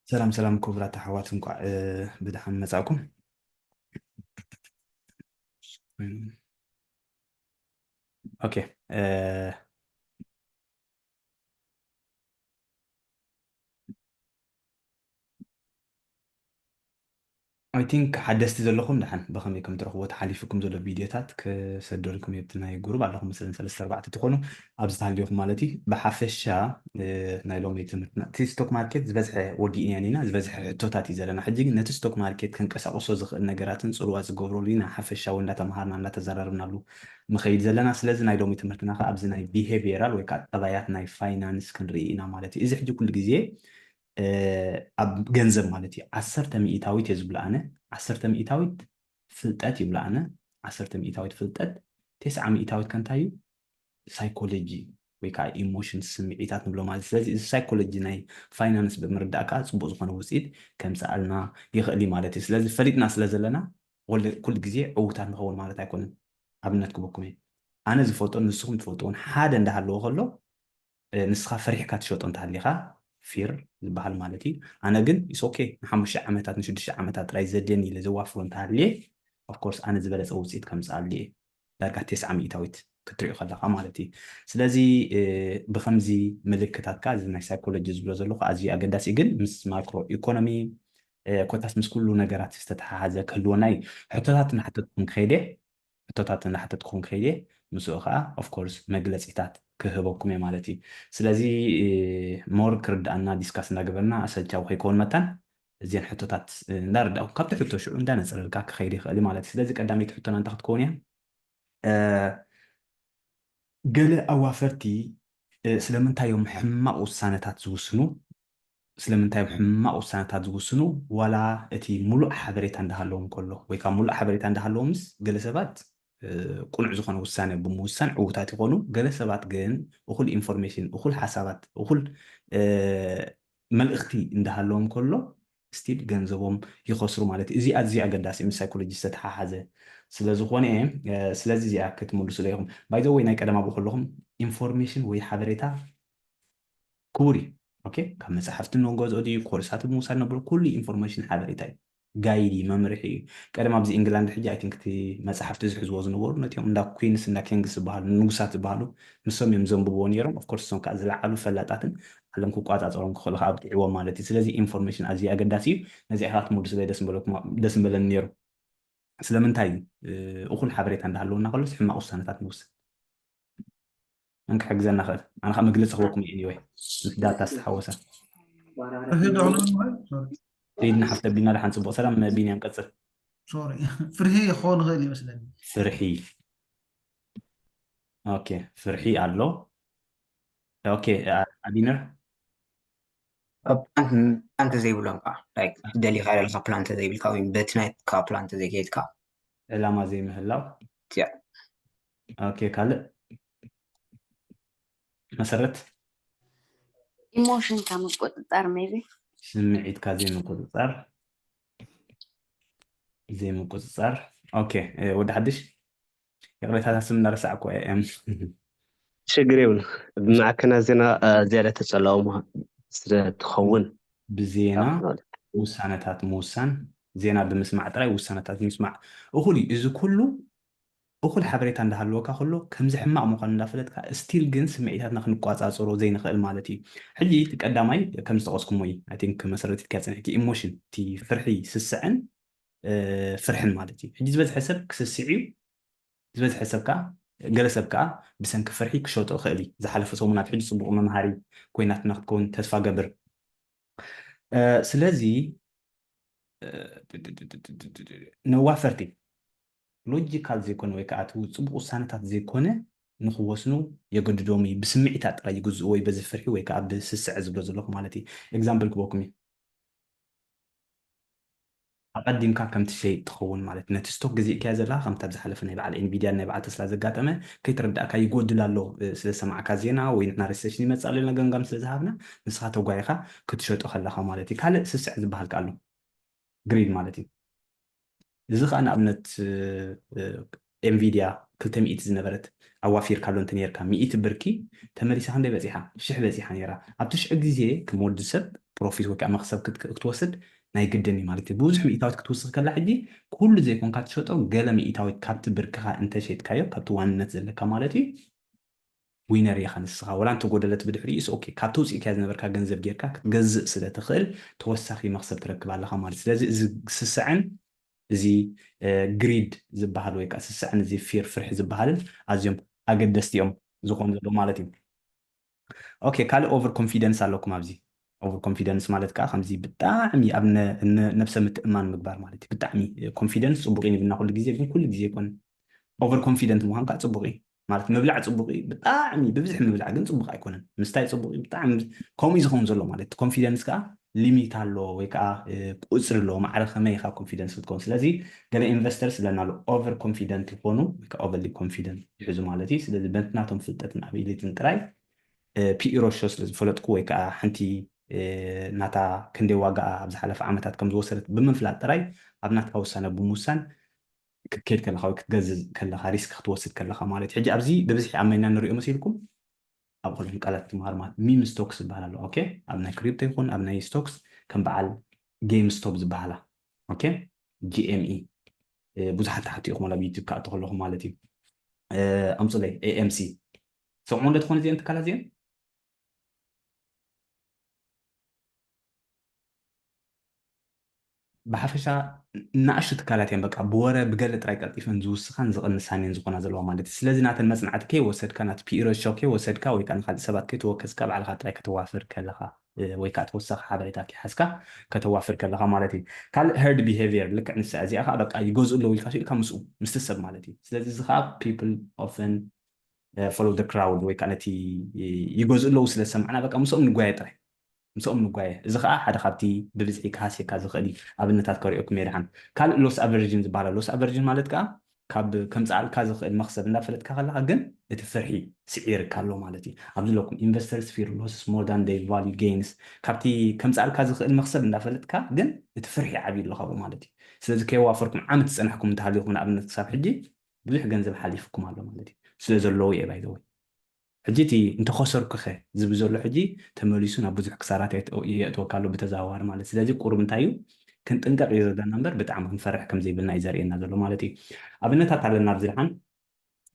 سلام سلام كبرات حواتكم بدحم مساكم. اوكي I think حدثت زلكم دحن بخمي كم تروحوا تحاليفكم زل فيديوهات كسدوا لكم يبتنا جروب علىهم مثلا ثلاثة أربعة تكونوا أبزت عليكم مالتي بحفشة نايلوم يتمتنا تي ستوك ماركت زبزح ودي يعني نا زبزح توتاتي زلنا حجي نت ستوك ماركت كان كسر أصوز النجارات صلوا زجوروا لينا حفشة ولا تمهرنا لا تزررنا له مخيل زلنا سلزنا نايلوم يتمتنا خابزنا behavioral وكات طبيعات ناي finance كن رينا مالتي إذا حجي كل جزء أب جنزب مالتي عشرة مئتاويت يزبل أنا عشرة مئتاويت فلتات يبل أنا عشرة مئتاويت فلتات تسعة مئتاويت كان تايو سايكولوجي ويكا ايموشن سمعيتات نبلو مالتي سلازي سايكولوجي ناي فاينانس بمرداكا صبو زخونه وسيد كم سألنا يخلي مالتي سلازي فريدنا سلازي لنا ولا كل جزء عوتات نخول مالتي يكون أبنتكم بكم أنا زي فوتون نسخم تفوتون حدا ندهلو خلو نسخة فريحك تشوت تهليها فير البحال مالتي أنا قل يس أوكي نحمش عمتات نشدش عمتات راي زدني اللي زوافرون تهلي of course أنا زبالة أوزيت كم سأل لي درجة 900 تاويت كتري خلاها مالتي سلازي بخمزي ملكتات كاز ناي سايكولوجي زبلو زلو أزي أقداسي قل مس مايكرو إيكونومي كوتاس مس كله نجارات استتحاجة كلوناي حتى تكون خيدة حتى تكون خيدة مسوخة of course مجلسيتات كهبوكم مالتي سلازي مور كرد أنا ديسكاس نجبرنا أسجل ويكون متن زين حتوتات نرد أو قبل حتى شو عندنا نسأل الكاك خيري خالي مالتي سلازي قدامي تحطنا أنت تكوني قال أوافرتي سلمنتا يوم حما وسانتات زوسنو سلمنتا يوم حما وسانتات زوسنو ولا أتي ملء حبريت عند هاللوم كله ويكا ملء حبريت عند هاللومس قال سبات قنع زخون وسانة بموسان عوتات يقولوا قال سبات جن وكل إنفورميشن وكل حسابات وكل ملأختي عند هاللوم كله ستيل جنزبهم يخسروا مالتي إزي أزي أقداسي من سايكولوجيست حاجة ስለዝኾነ ስለዚ እዚኣ ክትምልሱ ለይኹም ባይ ዘ ወይ ናይ ቀደማ ብኩለኹም ኢንፎርሜሽን ወይ ሓበሬታ ክቡር እዩ ኦኬ ካብ መፅሓፍቲ ንገዝኦ ድዩ ኮርሳት ምውሳድ ነብሩ ኩሉ ኢንፎርሜሽን ሓበሬታ እዩ ጋይዲ መምርሒ እዩ ቀደም ኣብዚ እንግላንድ ሕጂ ኣይ ቲንክ እቲ መፅሓፍቲ ዝሕዝዎ ዝነበሩ ነቲኦም እንዳ ኩዊንስ እንዳ ኪንግስ ዝበሃሉ ንጉሳት ዝበሃሉ ንሶም እዮም ዘንብብዎ ነይሮም ኦፍኮርስ እሶም ከዓ ዝለዓሉ ፈላጣትን ዓለም ክቋፃፀሮም ክኽእሉ ከዓ ኣብቂዕዎም ማለት እዩ ስለዚ ኢንፎርሜሽን ኣዝዩ ኣገዳሲ እዩ ነዚ ኢኻ ክትምልሱ ለይ ደስ ምበለኒ ነይሩ ስለምንታይ እኩል ሓበሬታ እንዳሃለውና ከሎስ ሕማቅ ውሳነታት ንውስድ እንክሕግዘና ክእል ኣነ ከዓ መግለፂ ክበኩም እዩ ኒወይ ምስ ዳታ ዝተሓወሰ فرهي على سوري ኢድና ሓፍተ ቢና ድሓን ፅቡቅ ሰላም ቢንያም ቀፅል سوري فرهي خون غالي مثلا ፍርሒ ኦኬ ፍርሒ ኣሎ ኦኬ ኣዲነር بلانت زي بلانكا لايك دالي غير لك بلانت زي بالكا وين بتنايت كا بلانت زي كيتكا ዕላማ ዘይምህላው تيا ኦኬ ካልእ መሰረት ኢሞሽን ካብ ምቁፅጣር ሜቢ ስምዒትካ ዘይምቁፅፃር ኦኬ ወዲ ሓድሽ የቅሬታታ ስም እናረሳዕኩ እም ችግር የብሉ ብማዕከና ዜና ዝያዳ ተፀላቑ ስለትኸውን ብዜና ውሳነታት ምውሳን ዜና ብምስማዕ ጥራይ ውሳነታት ምስማዕ እኹል እዩ እዚ ኩሉ እኹል ሓበሬታ እንዳሃለወካ ከሎ ከምዚ ሕማቅ ምኳኑ እንዳፈለጥካ ስቲል ግን ስምዒታትና ክንቋፃፀሮ ዘይንኽእል ማለት እዩ ሕጂ እቲ ቀዳማይ ከም ዝጠቀስኩሞ እዩ ኣይ ቲንክ መሰረት ኢትካ ፀኒሕኪ ኢሞሽን እቲ ፍርሒ ስስዕን ፍርሕን ማለት እዩ ሕጂ ዝበዝሐ ሰብ ክስስዕ እዩ ዝበዝሐ ሰብ ከዓ ገለ ሰብ ከዓ ብሰንኪ ፍርሒ ክሸጦ ይኽእል እዩ ዝሓለፈ ሰሙናት ሕጂ ፅቡቅ መምሃሪ ኮይናትና ክትከውን ተስፋ ገብር ስለዚ ነዋፈርቲ ሎጂካል ዘይኮነ ወይ ከዓ ፅቡቅ ውሳነታት ዘይኮነ ንክወስኑ የገድዶም እዩ ብስምዒታት ጥራይ ይግዝኡ ወይ በዚ ፍርሒ ወይ ከዓ ብስስዕ ዝብሎ ዘለኹ ማለት እዩ ኤግዛምፕል ክበኩም እዩ ኣቀዲምካ ከምቲ ሸይጥ ትኸውን ማለት ነቲ ስቶክ ገዚእካያ ዘለካ ከምቲ ኣብ ዝሓለፈ ናይ በዓል ኤንቪድያ ናይ በዓል ተስላ ዘጋጠመ ከይትረዳእካ ይጎድል ኣሎ ስለሰማዕካ ዜና ወይ ንሕና ሬሴሽን ይመፅእ ኣለና ገንጋም ስለዝሃብና ንስኻ ተጓይካ ክትሸጦ ከለካ ማለት እዩ ካልእ ስስዕ ዝበሃል ኣሎ ግሪድ ማለት እዩ እዚ ከዓ ንኣብነት ኤንቪድያ 200 ዝነበረት ኣዋፊርካ ሎ እንተ ነርካ 100 ብርኪ ተመሊሳ ክንደይ በፂሓ 1000 በፂሓ ነራ ኣብቲ 1000 ግዜ ከም ወዲ ሰብ ፕሮፊት ወይ ከዓ መክሰብ ክትወስድ ናይ ግድን እዩ ማለት እዩ ብዙሕ ሚእታዊት ክትውስኽ ከላ ሕጂ ኩሉ ዘይኮንካ ትሸጦ ገለ ሚእታዊት ካብቲ ብርክኻ እንተሸጥካዮ ካብቲ ዋንነት ዘለካ ማለት እዩ ዊነር ኢኻ ንስኻ ወላ እንተጎደለት ብድሕሪ እስ ኦኬ ካብቲ ውፅኢትካ ዝነበርካ ገንዘብ ጌርካ ክትገዝእ ስለ ትኽእል ተወሳኺ መክሰብ ትረክብ ኣለኻ ማለት እዩ ስለዚ እዚ ስስዕን እዚ ግሪድ ዝበሃል ወይ ከዓ ስስዕን እዚ ፊር ፍርሒ ዝበሃልን ኣዝዮም ኣገደስቲ እዮም ዝኾኑ ዘሎ ማለት እዩ ኦኬ ካልእ ኦቨር ኮንፊደንስ ኣለኩም ኣብዚ ኦቨር ኮንፊደንስ ማለት ከዓ ከምዚ ብጣዕሚ ኣብ ነብሰ ምትእማን ምግባር ማለት እዩ ብጣዕሚ ኮንፊደንስ ፅቡቅ እዩ ንብልና ኩሉ ግዜ ግን ኩሉ ግዜ ይኮን ኦቨር ኮንፊደንት ምዃን ከዓ ፅቡቅ እዩ ማለት ምብላዕ ፅቡቅ እዩ ብጣዕሚ ብብዝሒ ምብላዕ ግን ፅቡቅ ኣይኮነን ምስታይ ፅቡቅ እዩ ብጣዕሚ ከምኡ እዩ ዝኸውን ዘሎ ማለት ኮንፊደንስ ከዓ ሊሚት ኣለዎ ወይ ከዓ ቁፅሪ ኣለዎ ማዕረ ከመይ ኢኻ ኮንፊደንስ ክትከውን ስለዚ ገለ ኢንቨስተርስ ለና ኣሎ ኦቨር ኮንፊደንት ይኮኑ ወይ ከዓ ኦቨርሊ ኮንፊደንት ይሕዙ ማለት እዩ ስለዚ በንቲ ናቶም ፍልጠትን ኣቢሊትን ጥራይ ፒኢ ሮሾ ስለ ዝፈለጥኩ ወይ ከዓ ሓንቲ ናታ ክንደይ ዋጋኣ ኣብ ዝሓለፈ ዓመታት ከም ዝወሰደት ብምፍላጥ ጥራይ ኣብ ናትካ ውሳነ ብምውሳን ክትከይድ ከለካ ወይ ክትገዝእ ከለካ ሪስክ ክትወስድ ከለካ ማለት እዩ ሕጂ ኣብዚ ብብዝሒ ኣብ መይና ንሪኦ መሲልኩም ኣብ ኩሎም ቃላት ትምሃር ማለት ሚም ስቶክስ ዝበሃል ኣሎ ኦኬ ኣብ ናይ ክሪፕቶ ይኹን ኣብ ናይ ስቶክስ ከም በዓል ጌም ስቶፕ ዝበሃላ ኦኬ ጂኤምኢ ብዙሓት ተሓቲኡኹም ኣብ ዩቲብ ክኣቱ ከለኹም ማለት እዩ ኣምፅለይ ኤኤምሲ ሰምዑ ዶ ትኾኑ እዚአን ትካላት እዚአን ብሓፈሻ ንኣሽቱ ትካላት እየን በቃ ብወረ ብገለ ጥራይ ቀልጢፈን ዝውስኻን ዝቕንሳን እየን ዝኾና ዘለዋ ማለት እዩ ስለዚ ናተን መፅናዕቲ ከይወሰድካ ናቲ ፒኢሮሾ ከይወሰድካ ወይ ከዓ ንካልእ ሰባት ከይተወከዝካ ባዕልካ ጥራይ ከተዋፍር ከለካ ወይ ከዓ ተወሳኺ ሓበሬታ ከይሓዝካ ከተዋፍር ከለካ ማለት እዩ ካልእ ሄርድ ቢሄቪየር ልክዕ ንሳ እዚኣ ከዓ በቃ ይገዝኡ ኣለዉ ኢልካ ስኢልካ ምስኡ ምስቲ ሰብ ማለት እዩ ስለዚ እዚ ከዓ ፒፕል ኦፍን ፎሎ ደ ክራውድ ወይ ከዓ ነቲ ይገዝኡ ኣለዉ ስለ ዝሰማዕና በቃ ምስኦም ንጓየ ጥራይ ምስኦም ንጓየ እዚ ከዓ ሓደ ካብቲ ብብዝሒ ክሃስየካ ዝኽእል እዩ ኣብነታት ከሪኦኩም እየ ድሓን ካልእ ሎስ ኣቨርጅን ዝበሃላ ሎስ ኣቨርጅን ማለት ከዓ ካብ ከምፃኣልካ ዝኽእል መክሰብ እንዳፈለጥካ ከለካ ግን እቲ ፍርሒ ስዒርካ ኣሎ ማለት እዩ ኣብዚ ለኩም ኢንቨስተርስ ፊር ሎስስ ሞር ዳን ዴይ ቫልዩ ጌይንስ ካብቲ ከምፃኣልካ ዝኽእል መክሰብ እንዳፈለጥካ ግን እቲ ፍርሒ ዓብዪ ኣለካ ማለት እዩ ስለዚ ከይዋፈርኩም ዓመት ዝፀናሕኩም እንተሃልዩኩም ንኣብነት ክሳብ ሕጂ ብዙሕ ገንዘብ ሓሊፍኩም ኣሎ ማለት እዩ ስለ ዘለዎ እየ ባይዘወይ ሕጂ እቲ እንተኸሰርኩ ኸ ዝብል ዘሎ ሕጂ ተመሊሱ ናብ ብዙሕ ክሳራት የእትወካ ኣሎ ብተዘዋዋሪ ማለት ስለዚ ቁሩብ እንታይ እዩ ክንጥንቀቕ እዩ ዘለና እምበር ብጣዕሚ ክንፈርሕ ከም ዘይብልና እዩ ዘርእየና ዘሎ ማለት እዩ ኣብነታት ኣለና ኣብዚ ድሓን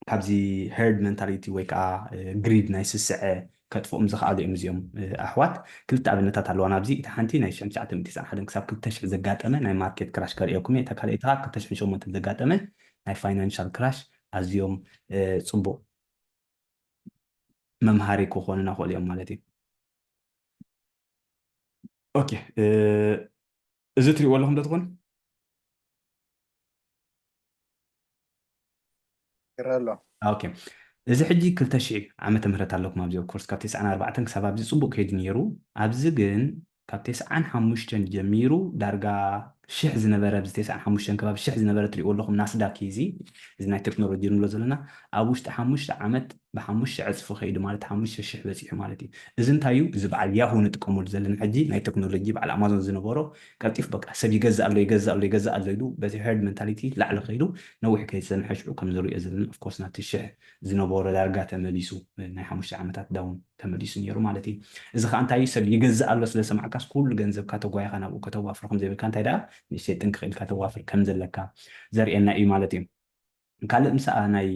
ካብዚ ሄርድ ሜንታሊቲ ወይ ከዓ ግሪድ ናይ ስስዐ ከጥፍኦም ዝኽኣሉ እዮም እዚኦም ኣሕዋት ክልተ ኣብነታት ኣለዋ ናብዚ እታ ሓንቲ ናይ 1991 ክሳብ 2000 ዘጋጠመ ናይ ማርኬት ክራሽ ከሪአኩም እየ እታ ካልአይታ 2008 ዘጋጠመ ናይ ፋይናንሻል ክራሽ ኣዝዮም ፅቡቅ መምሃሪ ክኾኑና ክእሉ እዮም ማለት እዩ ኦኬ እዚ ትሪእዎ ኣለኹም ዶ ትኾን ይረአ ኣሎ ኦኬ እዚ ሕጂ 2000 ዓመተ ምህረት ኣለኩም ኣብዚ ኮርስ ካብ 94 ክሳብ ኣብዚ ፅቡቅ ከይዲ ነይሩ ኣብዚ ግን ካብ 95 ጀሚሩ ዳርጋ 1000 ዝነበረ ብ 95 ከባቢ 1000 ዝነበረ ትሪእዎ ኣለኹም ናስዳክ እዚ እዚ ናይ ቴክኖሎጂ ንብሎ ዘለና ኣብ ውሽጢ 5 ዓመት ብ5 ዕፅፊ ከይዱ ማለት 5000 በፂሑ ማለት እዩ እዚ እንታይ እዩ እዚ በዓል ያሁ ንጥቀመሉ ዘለና ሕጂ ናይ ቴክኖሎጂ በዓል ኣማዞን ዝነበሮ ቀልጢፍ በቃ ሰብ ይገዝእ ኣሎ ይገዝእ ኣሎ ይገዝእ ኣሎ ኢሉ በዚ ሄርድ ሜንታሊቲ ላዕሊ ከይዱ ነዊሕ ከይዲ ዝፀንሐ ሽዑ ከም ዝሪኦ ዘለና ኦፍኮርስ ናቲ 1000 ዝነበሮ ዳርጋ ተመሊሱ ናይ 5 ዓመታት ዳውን ተመሊሱ ነይሩ ማለት እዩ እዚ ከዓ እንታይ እዩ ሰብ ይገዝእ ኣሎ ስለ ሰማዕካስ ኩሉ ገንዘብካ ተጓይኻ ናብኡ ከተዋፍር ከም ዘይብልካ እንታይ ደኣ ንእሽተይ ጥንቂ ኢልካ ተዋፍር ከም ዘለካ ዘርእየና እዩ ማለት እዩ ካልእ ምሳኣ ናይ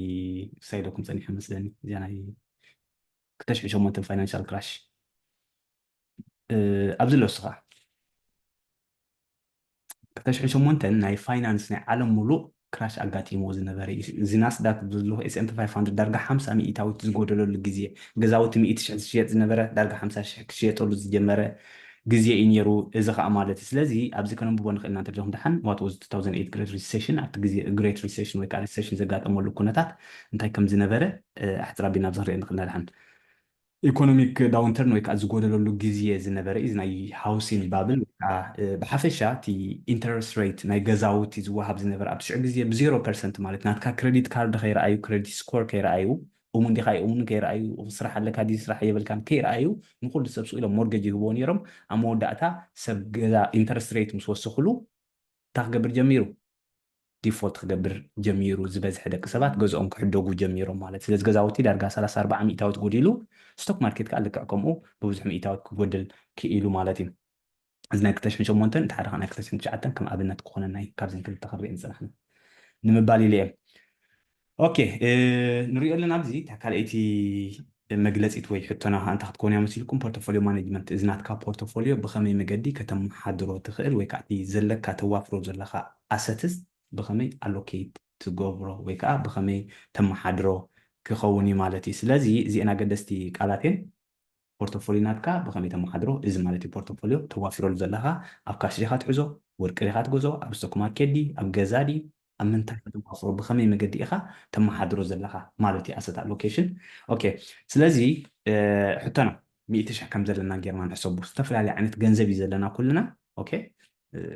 ሳይዶኩም ፀኒሐ መስለኒ እዚኣ ናይ 2008 ፋይናንሻል ክራሽ ኣብዚ ለወስኻ 2008 ናይ ፋይናንስ ናይ ዓለም ሙሉእ ክራሽ ኣጋጢሞ ዝነበረ እዩ እዚ ናስዳክ ዘለዎ ኤስኤምፒ 500 ዳርጋ 50 ሚእታዊት ዝጎደለሉ ግዜ ገዛውቲ 100,000 ዝሽየጥ ዝነበረ ዳርጋ 50,000 ክሽየጠሉ ዝጀመረ ግዜ እዩ ነይሩ እዚ ከዓ ማለት እዩ ስለዚ ኣብዚ ከነንብቦ ንኽእልና እንተለኹም ድሓን ዋት ዋዝ 2008 ግሬት ሪሴሽን ኣብቲ ግዜ ግሬት ሪሴሽን ወይ ከዓ ሪሴሽን ዘጋጠመሉ ኩነታት እንታይ ከም ዝነበረ ኣሕፅራቢና ኣብዚ ክንሪኦ ንኽእልና ድሓን ኢኮኖሚክ ዳውንተርን ወይ ከዓ ዝጎደለሉ ግዜ ዝነበረ እዩ ናይ ሃውሲንግ ባብል ወይ ከዓ ብሓፈሻ እቲ ኢንተረስት ሬት ናይ ገዛውቲ ዝወሃብ ዝነበረ ኣብ ትሽዑ ግዜ ብ0% ማለት ናትካ ክሬዲት ካርድ ከይረኣዩ ክሬዲት ስኮር ከይረኣዩ እሙን ዲኻ እሙን ከይረኣዩ ስራሕ ኣለካ ዲ ስራሕ የብልካን ከይረኣዩ ንኩሉ ሰብ ስኡ ኢሎም ሞርጌጅ ይህብዎ ነይሮም ኣብ መወዳእታ ሰብ ገዛ ኢንተረስት ሬት ምስ ወሰኽሉ እንታይ ክገብር ጀሚሩ ዲፎልት ክገብር ጀሚሩ ዝበዝሐ ደቂ ሰባት ገዝኦም ክሕደጉ ጀሚሮም ማለት ስለዚ ገዛውቲ ዳርጋ 34 ሚእታዊት ጎዲሉ ስቶክ ማርኬት ከዓ ልክዕ ከምኡ ብብዙሕ ሚእታዊት ክጎድል ክኢሉ ማለት እዩ أزنا كتشف شو مونتن تحرك أنا كتشف نشعتن كم أبنا تكون ناي كابزين كل تخربين صراحة نمبالي ليه أوكي نريد لنا بزي تحكي إيتي مجلس إتوي حطنا أنت هتكون يا مسيلكم بورتفوليو مانجمنت إزنات كا بورتفوليو بخمي مجدي كتم حضرو تخيل ويكعتي زلك كتوافرو زلخا أساتز بخمي allocate تجبرو ويكع بخمي تم حضرو كخوني مالتي سلازي زي أنا قدستي قالاتين بورتفوليو ناتكا بخمي تم حضرو إز مالتي بورتفوليو توافرو زلخا أب كاشري خات عزو ورقري خات جزو أب ستوك ماركت دي أب جزادي أب من تحت توافرو بخمي مجدي إخا تم حضرو زلخا مالتي أسات ألوكيشن أوكي سلازي حطنا 100 شح كم زلنا جيرمان نحسبه استفل على عنت جنزبي زلنا كلنا أوكي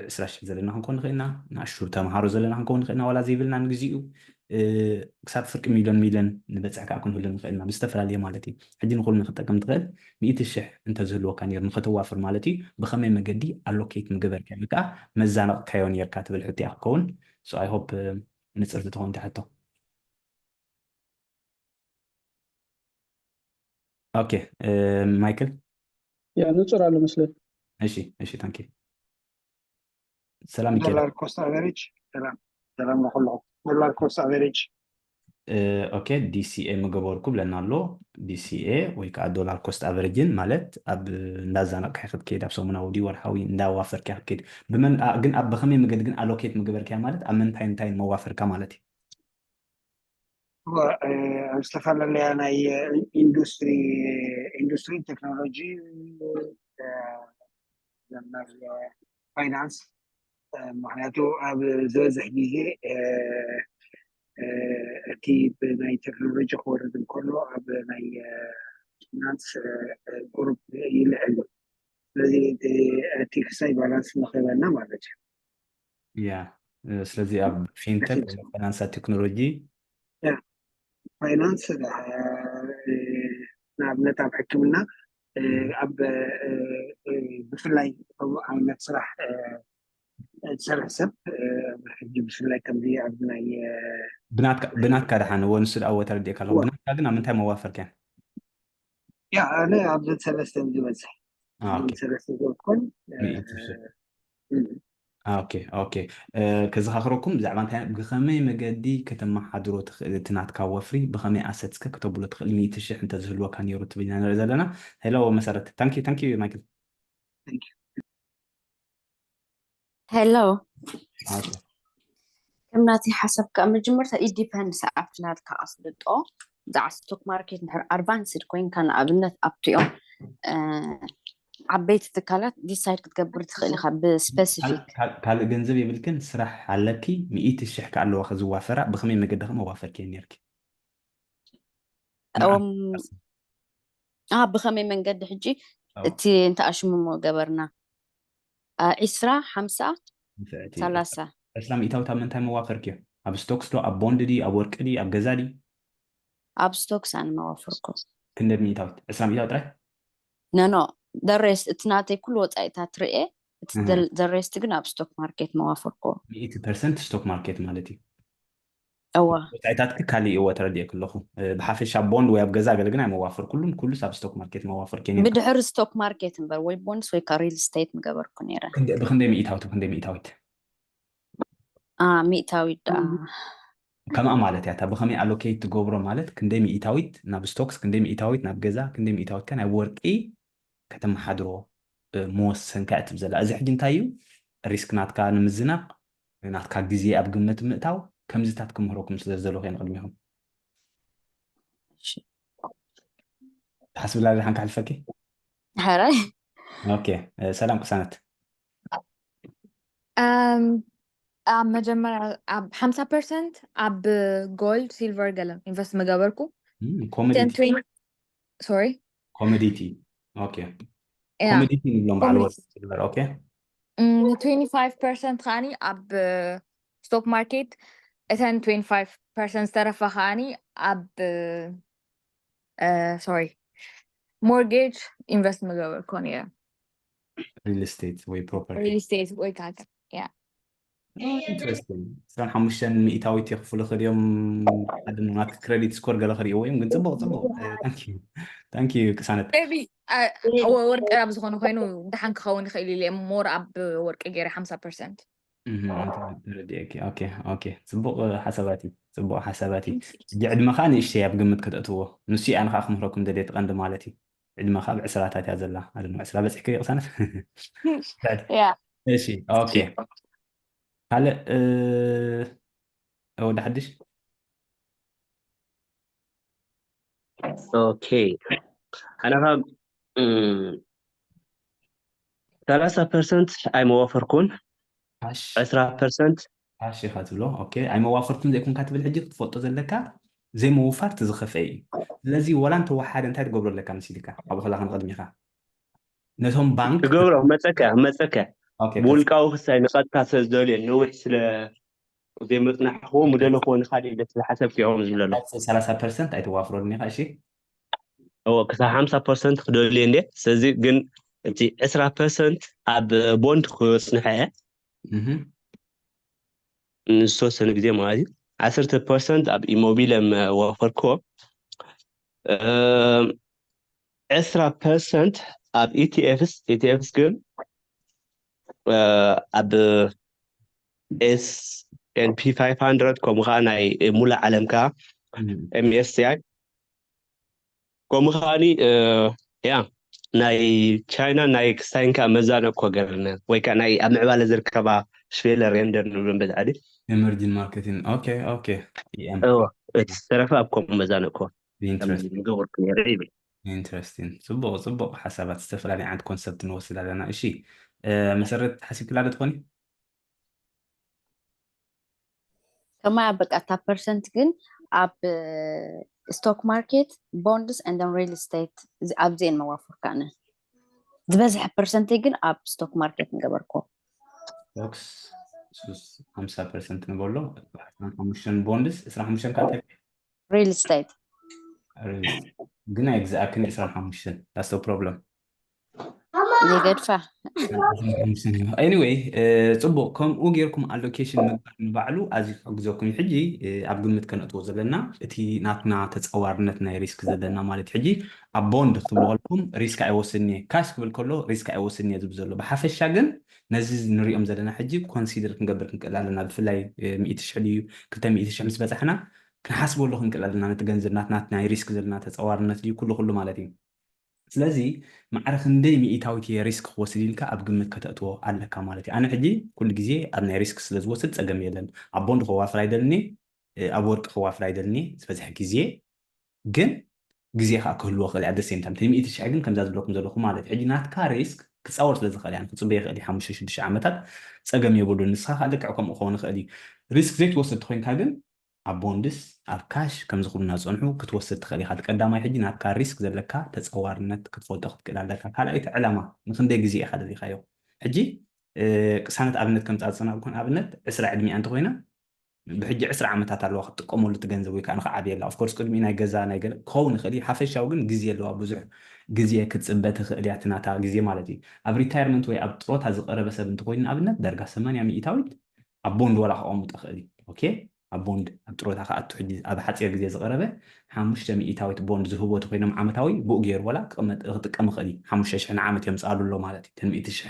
سلاش زلنا هنكون خينا نعشر تمهارو زلنا هنكون خينا ولا زيبلنا نجزيو كسب فرق مليون نبتسعك أكون هلنا خينا بستفل عليه مالتي حدي نقول نخطة كم تغير 100 شح أنت زهلو كان يرن خطة وافر مالتي بخمي مجدي allocate مجبر كاملك مزانا كيون يركاتب الحتي أكون so I hope نتصرف تهون تحته اوكي مايكل يا نصر على مسألة ماشي ثانك سلام ميكيل دولار كوست افريج سلام نقول دولار كوست افريج اوكي دي سي اي مجبوركم لان له دي سي اي ويكا دولار كوست افريجين مالت اب نازانا كيخد كيد اب سومنا ودي ورحاوي نداوافر كيخد كيد بمن جن اب بخمي مجد جن الوكيت مجبر كيا مالت امن تاين موافر كمالتي هو استفاد اللي انا اندستري تكنولوجي لما فاينانس معناته زوز جديد تي بناي تكنولوجيا خورد كله بناي فاينانس جروب يلعب الذي تيك ساي بالانس نخيلنا مالتي يا سلازي اب فينتك فاينانس تكنولوجي فاينانس نعم نتابع حكمنا أب بفلاي أو عملت صراح تسرح سب بحجي بفلاي كم دي عبنا بنات كارحان هو نسل اول تردي كله بنات كاغنا من تاي موافر كان يا أنا عبد ثلاثة دي بس اوكي ثلاثة دي كون اوكي كذا خاخركم زعما انت بخمي مجدي كتم حضرو تنات كوفري بخمي اسيتس كتبوا له تخلي 100 شح انت زهلوا كان يرو تبينا زلنا هلو مسارت ثانك يو مايكل هلو اوكي كم ناتي حسب كم جمرت اي ديبندس افنات كاصدقو دع ستوك ماركت نحر 40 كوين كان ابنت ابتيو عبيت تكالات ديسايد كتقبر تخيلي خب سبيسيفيك قال جنزب يبلكن سرح علكي 100 شح كالو واخذ وافره بخمي مجد ما وافر كين يركي بخمي من قد حجي تي انت اشمو قبرنا 10 5 3 اسلام ايتاو تامن تايم وافر كيو اب ستوكس لو اب بوند دي اب ورق دي اب غزادي اب ستوكس انا ما وافركم كندب ميتاو اسلام ايتاو ترى نو درست اتناتي كل وصايتات رئي درست ግን اب ستوك ماركت ما وافركم 80% ستوك ماركت مالتي اوا وصايتات كالي هو تردي كلخو بحافش اب بوند ويا بغزا غلغنا موافر كل ساب ستوك ماركت موافر كين بدحر ستوك ماركت امبر وي بونس وي كاريل ستيت مغبركم نيره بخندي ميتاو 100 كما مالت ياتا بخمي الوكيت غوبرو مالت كندي ميتاويت ناب ستوكس كندي ميتاويت ناب غزا كندي ميتاويت كان ورقي كتم حضرو موسن كاتب زلا ازي حدي انتايو ريسك ناتكا نمزناق ناتكا غزي اب قمت مئتاو كم زتاتكم هروكم سلازلو خين قدميهم تحسب لا حنك حلفكي هراي اوكي سلام كسانت مجمع 5% اب جولد سيلفر قلم انفست مجابركم كوميديتي سوري كوميديتي اوكي Yeah. كوميديتي نبلوم بعلوات سيلفر اوكي 25% خاني اب ستوك ماركت اثن 25% طرف خاني اب سوري mortgage invest مجابركم yeah ريل استيت وي بروبرتي real estate وي كاكا yeah انترستين سان حمشان مئتاوي يخفل اليوم حد منات كريديت سكور قال خري وين قلت صبغ ثانك يو كسانت maybe ورق أب زخون خوينو دحان كخون خيلي لي مور أب ورق غير 5%. رديك اوكي صبغ حساباتي جعد مخاني اشتي بقمت كتأتوه نسي انا خاخ مهركم دليت قند مالتي عد مخاب عسراتات يا زلا هذا انه عسرات بس حكي قسانت Yeah. ماشي اوكي هلا او ده حدش اوكي انا 3% اي موافركم هاش 10% هاش خاتلو اوكي اي موافرتم زي كون كاتب الحجي تفوتو زلكا زي موفر تزخفي الذي ولا انت واحد انت تقبر لك انا سيدك ابو خلاها نقدم يخا نتهم بانك تقولوا مسكه اوكي بولكاو خساي نقد كاسز دولي نوح سلا زي مصنع هو موديل هو نخالي بس حسب فيهم زللو 30% اي توافروني خاشي هو كسا 50% خدولي اندي سزي جن انت 10% اب بوند خصنحه نسو سنه جدي مالي 10% اب ايموبيلم وفركو 10% اب ETFs جن اب S&P 500 كم خاناي مولا عالمكا MSCI كم خاني يا ناي تشاينا ناي كساينكا مزانا كوغرنا ويكا ناي أمعبال زركبا شفيل ريندر نولن بدعدي emerging marketing اوكي ايوه السرفة أبكم مزانا كو نقور كني ريبي interesting صبغ حسابات استفلاني عند كونسبت نوصل لنا شيء مسرت حسيب كلا تكوني كما بقى 10% ግን ኣብ stock market bonds and then real estate ኣብ زين موافق كان ዝበዝሐ ፐርሰንት ግን ኣብ stock market ንገበርኮ stocks 5% نقول له 5 بوندس 25 كانت real estate قلنا exactly 25 that's the problem يقدفع anyway ጽቡቕ ከምኡ ጌርኩም allocation ምግባር ንባዕሉ ኣዝዩ ክሕግዘኩም ሕጂ ኣብ ግምት ከነእትዎ ዘለና እቲ ናትና ተፀዋርነት ናይ ሪስክ ዘለና ማለት ሕጂ ኣብ ቦንድ ክትብሉ ከለኩም ሪስክ ኣይወስድኒ ካሽ ክብል ከሎ ሪስክ ኣይወስድኒ እየ ዝብል ዘሎ ብሓፈሻ ግን ነዚ ንሪኦም ዘለና ሕጂ ኮንሲደር ክንገብር ክንክእል ኣለና ብፍላይ 100,000 ድዩ 200,000 ምስ በፃሕና ክንሓስበሉ ክንክእል ኣለና ነቲ ገንዘብ ናትና ናይ ሪስክ ዘለና ተፀዋርነት ድዩ ኩሉ ማለት እዩ ስለዚ ማዕረ ክንደይ ሚእታዊት ሪስክ ክወስድ ኢልካ ኣብ ግምት ከተእትዎ ኣለካ ማለት እዩ ኣነ ሕጂ ኩሉ ግዜ ኣብ ናይ ሪስክ ስለ ዝወስድ ፀገም የለን ኣብ ቦንድ ክዋፍር ኣይደልኒ ኣብ ወርቂ ክዋፍር ኣይደልኒ ዝበዝሐ ግዜ ግን ግዜ ከዓ ክህልዎ ክእል ኣደ ሴም ታይም 100,000 ግን ከምዛ ዝብለኩም ዘለኹም ማለት እዩ ሕጂ ናትካ ሪስክ ክፃወር ስለ ዝኽእል ያን ክፅበ ይኽእል 5-6 ዓመታት ፀገም የብሉ ንስኻ ከዓ ልክዕ ከምኡ ክኸውን ይኽእል እዩ ሪስክ ዘይትወስድ ኮይንካ ግን ኣብ ቦንድስ ኣብ ካሽ ከም ዝኽሉና ዝፀንሑ ክትወስድ ትኽእል ኢኻ ቀዳማይ ሕጂ ናትካ ሪስክ ዘለካ ተፀዋርነት ክትፈልጦ ክትክእል ኣለካ ካልኣይቲ ዕላማ ንክንደይ ግዜ ኢኻ ደሊኻዮ ሕጂ ቅሳነት ኣብነት ከም ፃፅናልኩን ኣብነት 20 ዕድሚኣ እንተኮይና ብሕጂ 20 ዓመታት ኣለዋ ክትጥቀመሉ እቲ ገንዘብ ወይ ከዓ ንክዓብየላ ኦፍኮርስ ቅድሚ ናይ ገዛ ናይ ገለ ክኸውን ይኽእል እዩ ሓፈሻዊ ግን ግዜ ኣለዋ ብዙሕ ግዜ ክትፅበ ትኽእል እያ ትናታ ግዜ ማለት እዩ ኣብ ሪታይርመንት ወይ ኣብ ጥሮታ ዝቐረበ ሰብ እንተኮይኑ ኣብነት ዳርጋ 80 ሚእታዊት ኣብ ቦንድ ወላ ክቐምጦ ይኽእል እዩ ኦኬ ኣብ ቦንድ ኣብ ጥሮታ ከኣቱ ሕጂ ኣብ ሓፂር ግዜ ዝቐረበ 5 ሚእታዊት ቦንድ ዝህቦ ተኮይኖም ዓመታዊ ብኡ ገይሩ ወላ ክጥቀም ይኽእል እዩ 5,000 ንዓመት እዮም ዝኣልሎ ማለት እዩ 100,000